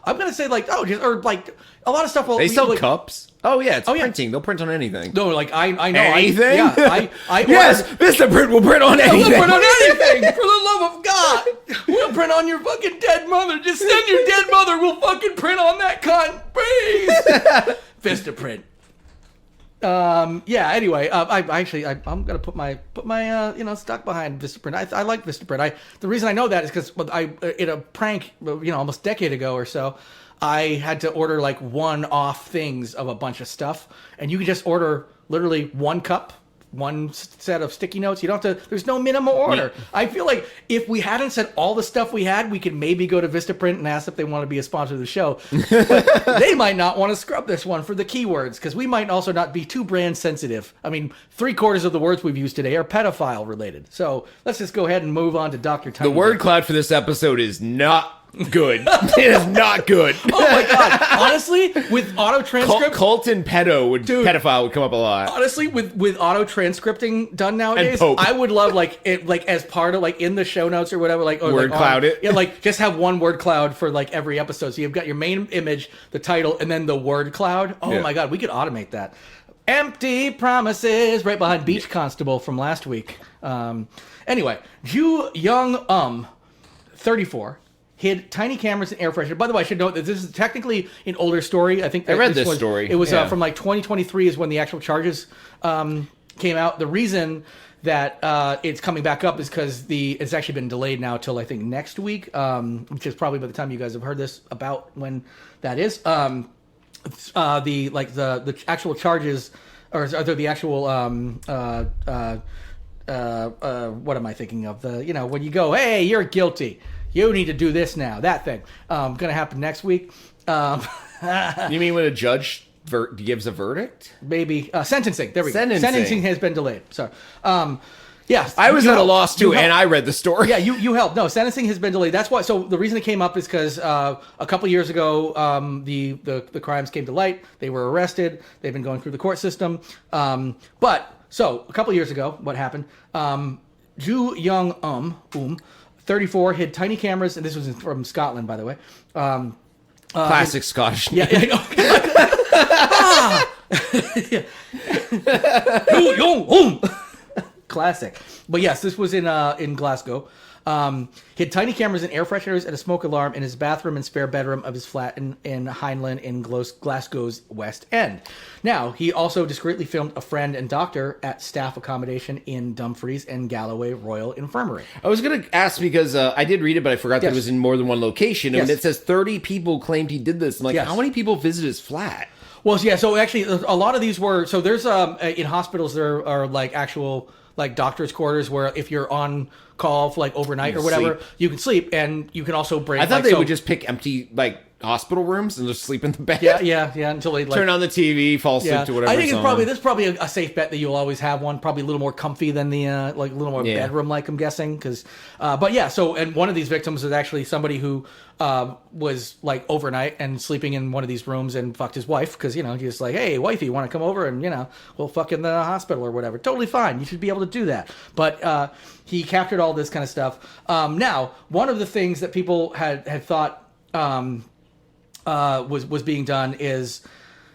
I'm gonna say like or like a lot of stuff.
They sell cups. Oh yeah, it's printing. They'll print on anything.
No, like I know
anything.
I
yes, Vistaprint will print on anything.
We'll print on anything. For the love of God, we'll print on your fucking dead mother. Just send your dead mother. We'll fucking print on that cunt, please. Vistaprint. Yeah. Anyway, I'm gonna put my stock behind Vistaprint. I like Vistaprint. The reason I know that is because in a prank, almost a decade ago or so, I had to order like one-off things of a bunch of stuff, and you can just order literally 1 cup, 1 set of sticky notes. You don't have to. There's no minimum order. Yeah. I feel like if we hadn't said all the stuff we had, we could maybe go to Vistaprint and ask if they want to be a sponsor of the show. But they might not want to scrub this one for the keywords because we might also not be too brand sensitive. I mean, 3/4 of the words we've used today are pedophile related. So let's just go ahead and move on to Dr. Tiny.
The word cloud for this episode is not good. It is not good.
Oh my God. Honestly, with auto transcript,
cult and pedophile would come up a lot.
Honestly, with auto transcripting done nowadays, I would love like as part of like in the show notes or whatever, like
word cloud it.
Yeah, like just have one word cloud for like every episode. So you've got your main image, the title, and then the word cloud. Oh my God, we could automate that. Empty promises right behind Beach Constable from last week. Anyway, Ju Young 34. Hid tiny cameras and air freshener. By the way, I should note that this is technically an older story. I think
I read this story.
It was from like 2023 is when the actual charges came out. The reason that it's coming back up is because it's actually been delayed now till I think next week, which is probably by the time you guys have heard this about when that is. The actual charges, or the actual what am I thinking of? When you go, hey, you're guilty. You need to do this now. That thing. Going to happen next week.
You mean when a judge gives a verdict?
Maybe. Sentencing. There we go. Sentencing has been delayed. Sorry. Yes.
I was at a loss too, and I read the story.
Yeah, you helped. No, sentencing has been delayed. That's why. So the reason it came up is because a couple years ago, the crimes came to light. They were arrested. They've been going through the court system. So a couple years ago, what happened? Ju Young 34 hid tiny cameras, and this was from Scotland, by the way.
Classic Scottish.
Yeah, I know. Classic. But yes, this was in Glasgow. Hid tiny cameras and air fresheners and a smoke alarm in his bathroom and spare bedroom of his flat in Heinlein in Glasgow's West End. Now, he also discreetly filmed a friend and doctor at staff accommodation in Dumfries and Galloway Royal Infirmary.
I was going to ask because I did read it, but I forgot that it was in more than one location. And it says 30 people claimed he did this. I'm like, how many people visited his flat?
Well, yeah, so actually a lot of these were... So there's, in hospitals, there are like actual... like doctor's quarters where if you're on call for like overnight or whatever, you can sleep, and you can also bring...
I thought they would just pick empty like hospital rooms and just sleep in the bed.
Yeah, until they
turn on the TV, fall asleep to whatever.
I think there's probably a safe bet that you'll always have one, probably a little more comfy than the like a little more bedroom, like I'm guessing, because but yeah. So and one of these victims is actually somebody who was like overnight and sleeping in one of these rooms and fucked his wife because he's like, hey wifey, you want to come over and we'll fuck in the hospital or whatever. Totally fine, you should be able to do that. But he captured all this kind of stuff. Now, one of the things that people had thought was being done is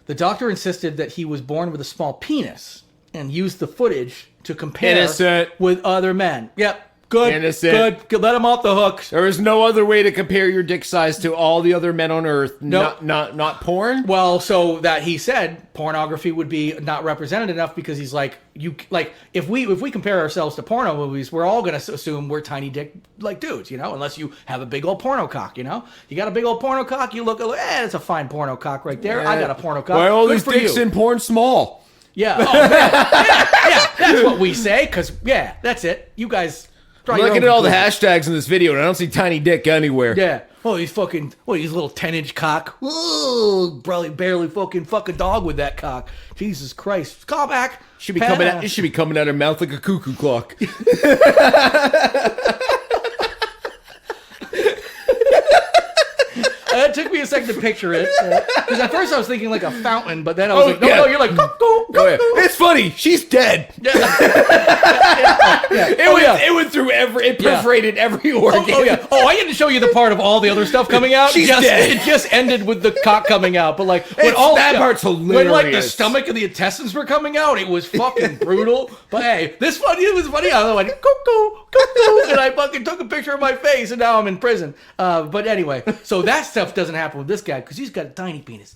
the doctor insisted that he was born with a small penis and used the footage to compare with other men. Yep. Good.
Innocent.
Good. Let him off the hook.
There is no other way to compare your dick size to all the other men on Earth.
Nope.
Not porn.
Well, so that he said pornography would be not represented enough because he's like, if we compare ourselves to porno movies, we're all gonna assume we're tiny dick like dudes, unless you have a big old porno cock, You got a big old porno cock, you look, that's a fine porno cock right there. I got a porno cock.
Why all these dicks in porn small?
Yeah. Oh man. yeah. That's what we say. Because that's it. You guys.
I'm looking at all the hashtags in this video, and I don't see tiny dick anywhere.
Yeah. Oh, he's little 10-inch cock. Ooh, probably barely fucking fuck a dog with that cock. Jesus Christ. Call back.
It should be coming out of her mouth like a cuckoo clock.
It took me me a second to picture it. Because at first I was thinking like a fountain, but then I was like, no, you're like, cuckoo.
It's funny. She's dead. It went through it perforated every organ.
Oh, I get to show you the part of all the other stuff coming out.
She's dead.
It just ended with the cock coming out. But like,
that part's hilarious.
When like the stomach and the intestines were coming out, it was fucking brutal. But hey, it was funny. I went, cuckoo, and I fucking took a picture of my face, and now I'm in prison. But anyway, so that stuff doesn't happen with this guy because he's got a tiny penis.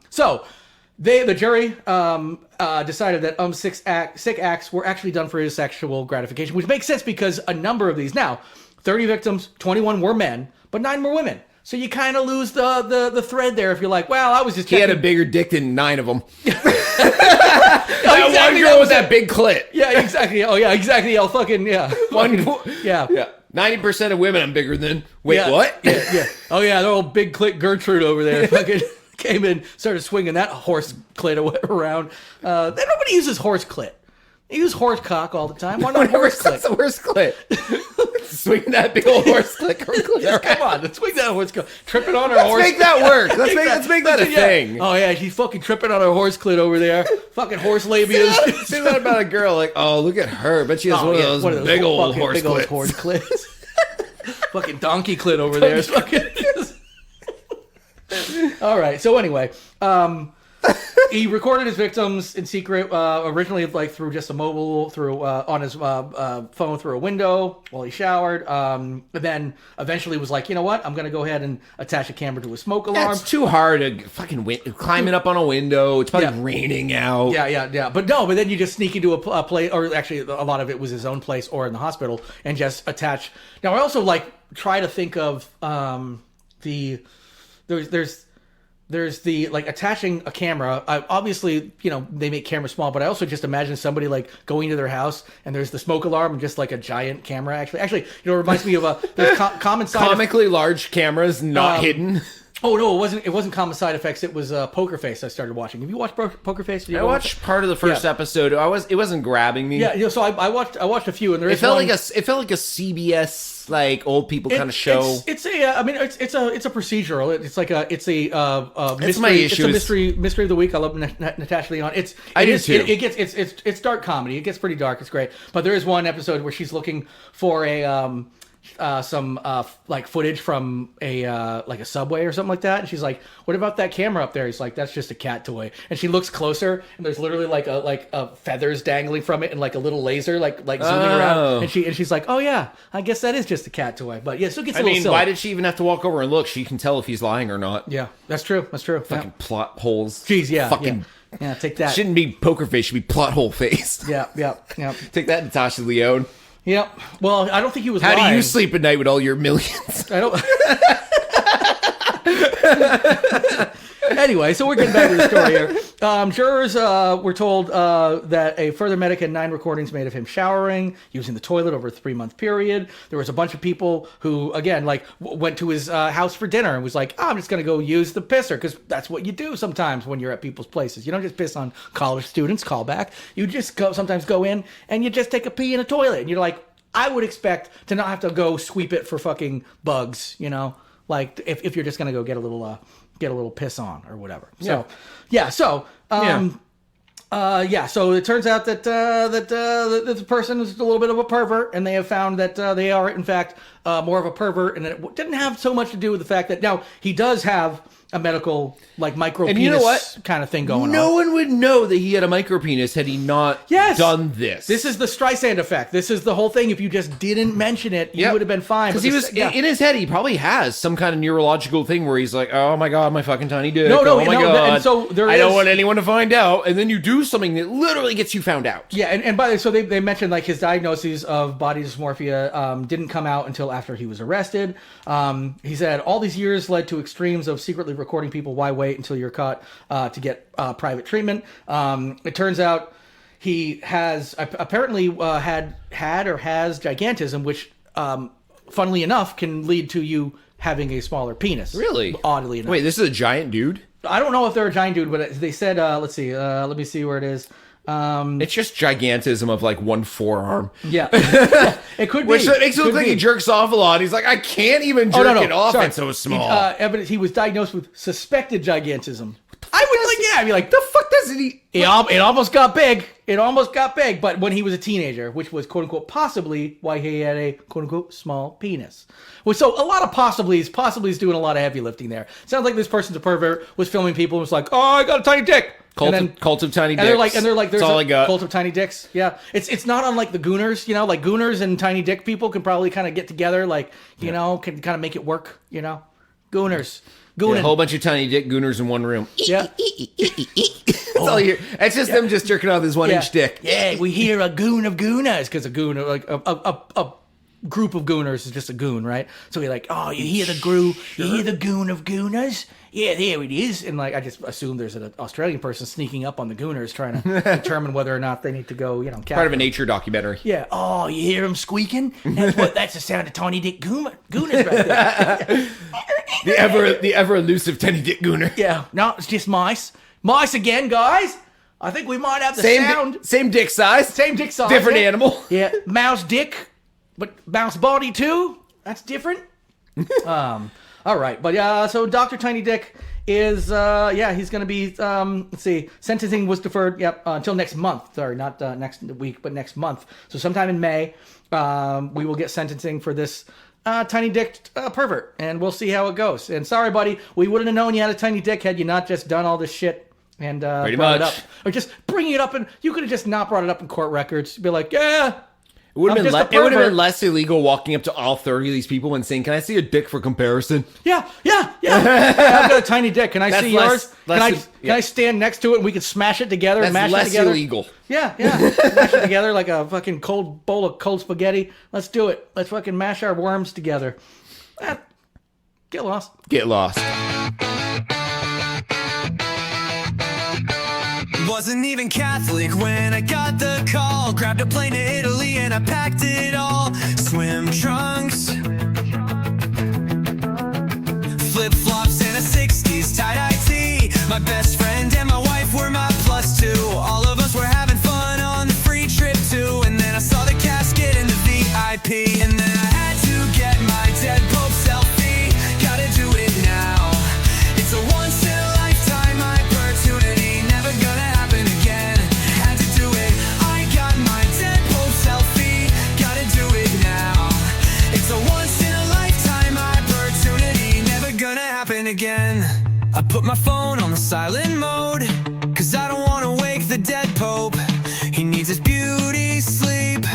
So the jury decided that sick acts were actually done for his sexual gratification, which makes sense because a number of these now, 30 victims, 21 were men, but 9 were women. So you kind of lose the thread there if you're like, well, I was just
He had a bigger dick than 9 of them. One girl with that big clit.
Yeah, exactly. Oh, yeah, exactly. I'll fucking, yeah.
Yeah. 90% of women I'm bigger than. Wait, what?
Yeah. Oh, yeah, the old big clit Gertrude over there fucking came in, started swinging that horse clit around. Nobody uses horse clit. They use horse cock all the time. Why not horse clit?
That's the horse clit. Swing that big old horse clit.
Come on, let's swing that horse clit. Tripping on her horse.
Let's make that work. Let's make that a thing.
Oh yeah, she's fucking tripping on her horse clit over there. Fucking horse labias.
Say that about a girl. Like, oh, look at her. Bet she has one of those big old horse
clits. Fucking donkey clit over there. All right. So anyway, he recorded his victims in secret, originally like through just a mobile, on his phone through a window while he showered. And then eventually was like, you know what? I'm going to go ahead and attach a camera to a smoke alarm.
It's too hard to fucking climbing up on a window. It's probably raining out.
Yeah. But then you just sneak into a place, or actually a lot of it was his own place or in the hospital, and just attach. Now I also like try to think of there's the like attaching a camera. Obviously, they make cameras small, but I also just imagine somebody like going to their house and there's the smoke alarm and just like a giant camera. Actually, it reminds me of there's common side
comically large cameras not hidden.
Oh no, it wasn't Common Side Effects. It was Poker Face. I started watching. Have you watched Poker Face?
I watched part of the first episode. It wasn't grabbing me.
Yeah. So I watched a few, and there
it felt like a CBS like old people kind of show.
It's a procedural. It's a mystery.
My issue.
It's a mystery of the week. I love Natasha Lyonne. It's dark comedy. It gets pretty dark. It's great. But there is one episode where she's looking for some like footage from a subway or something like that, and she's like, "What about that camera up there?" He's like, "That's just a cat toy." And she looks closer, and there's literally like a feathers dangling from it, and like a little laser like zooming around. And she's like, "Oh yeah, I guess that is just a cat toy." But yeah, so it gets a little silly.
Why did she even have to walk over and look? She can tell if he's lying or not.
Yeah, that's true.
Fucking plot holes.
Jeez, yeah.
Fucking.
Yeah, take that.
Shouldn't be poker face. Should be plot hole face.
Yeah.
Take that, Natasha Lyonne.
Yep. Well, I don't think he was
How
lying.
do you sleep at night with all your millions?
I don't... Anyway, so we're getting back to the story here. Jurors were told that a further medic had 9 recordings made of him showering, using the toilet over a 3-month period. There was a bunch of people who, again, like went to his house for dinner and was like, I'm just going to go use the pisser, because that's what you do sometimes when you're at people's places. You don't just piss on college students, call back. You just sometimes go in and you just take a pee in a toilet. And you're like, I would expect to not have to go sweep it for fucking bugs, like if you're just going to go get a little piss on or whatever. So, so it turns out that the person is a little bit of a pervert, and they have found that they are in fact more of a pervert, and it didn't have so much to do with the fact that now he does have a medical like micro penis kind of thing going on.
No one would know that he had a micro penis had he not done this.
This is the Streisand effect. This is the whole thing. If you just didn't mention it, you would have been fine.
Because he was in his head, he probably has some kind of neurological thing where he's like, "Oh my god, my fucking tiny dick! Oh my god!"
And so I
don't want anyone to find out. And then you do something that literally gets you found out.
Yeah, and by the way, so they mentioned like his diagnoses of body dysmorphia didn't come out until after he was arrested. He said all these years led to extremes of secretly recording people. Why wait until you're caught to get private treatment? It turns out he has apparently had or has gigantism, which, funnily enough, can lead to you having a smaller penis.
Really?
Oddly enough.
Wait, this is a giant dude?
I don't know if they're a giant dude, but they said, let's see, let me see where it is.
It's just gigantism of like one forearm.
Yeah. It could be.
Which makes it look like he jerks off a lot. He's like, I can't even jerk it off.
Sorry.
It's so small.
He was diagnosed with suspected gigantism. I would I'd be like,
the fuck does he?
It almost got big. It almost got big, but when he was a teenager, which was quote unquote possibly why he had a quote unquote small penis. Well, so a lot of possiblies doing a lot of heavy lifting there. Sounds like this person's a pervert, was filming people and was like, oh, I got a tiny dick.
Cult of tiny dicks.
And they're like, there's
all I got.
Cult of tiny dicks. Yeah, it's not unlike the Gooners. You know, like Gooners and tiny dick people can probably kind of get together, like you know, can kind of make it work. You know, Gooners.
Yeah, a whole bunch of tiny dick gooners in one room.
Yeah.
That's all you hear. It's just them just jerking off this 1-inch dick.
Yeah, we hear a goon of gooners, because a goon, like a group of gooners is just a goon, right? So we're like, oh, you hear the goon of gooners? Yeah, there it is. And like, I just assume there's an Australian person sneaking up on the gooners trying to determine whether or not they need to go, you know,
part of a nature documentary.
Yeah. Oh, you hear them squeaking? That's the sound of tiny dick gooners right there.
The ever elusive tiny dick gooner.
Yeah. No, it's just mice. Mice again, guys. I think we might have the sound.
Same dick size.
Same dick size.
Different animal.
Yeah. Mouse dick, but mouse body too. That's different. All right. But so Dr. Tiny Dick is, he's going to be, let's see, sentencing was deferred, until next month. Sorry, not next week, but next month. So sometime in May, we will get sentencing for this tiny dick pervert, and we'll see how it goes. And sorry, buddy, we wouldn't have known you had a tiny dick had you not just done all this shit and
pretty
brought
much
it up. Or just bringing it up, and you could have just not brought it up in court records. Be like, yeah.
It would have been less illegal walking up to all 30 of these people and saying, "Can I see a dick for comparison?"
Yeah. I've got a tiny dick. Can I see yours? Can I stand next to it and we can smash it together and mash it together?
That's less illegal.
Yeah. Mash it together like a fucking cold bowl of cold spaghetti. Let's do it. Let's fucking mash our worms together. Get lost.
Get lost.
Wasn't even Catholic when I got the call. Grabbed a plane to Italy and I packed it all. Swim trunks, flip-flops and a 60s tie-dye tee. My best friend and my wife were my +2. All of us were having fun on the free trip too. And then I saw the casket in the VIP. And then I had to get my dead Pope selfie. Gotta do it now. It's a once-in-a-lifetime opportunity. Never gonna happen again. Had to do it. I got my dead Pope selfie. Gotta do it now. It's a once-in-a-lifetime opportunity. Never gonna happen again. I put my phone on the silent mode, cause I don't wanna wake the dead Pope. He needs his beauty sleep.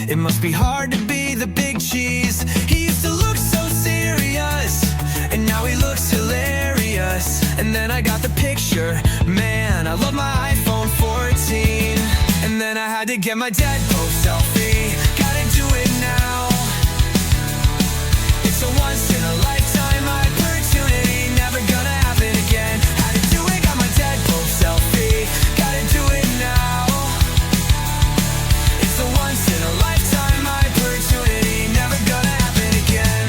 It must be hard to be the big cheese. He used to look so serious, and now he looks hilarious. And then I got the picture, man, I love my iPhone 14. And then I had to get my dead Pope selfie. Gotta do it now. It's a once-in-a-lifetime opportunity. Never gonna happen again. Had to do it, got my dead Pope selfie. Gotta do it now. It's a once-in-a-lifetime opportunity. Never gonna happen again.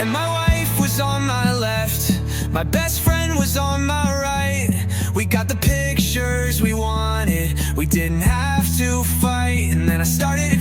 And my wife was on my left, my best friend was on my right. We got the pictures we wanted, we didn't have to fight. And then I started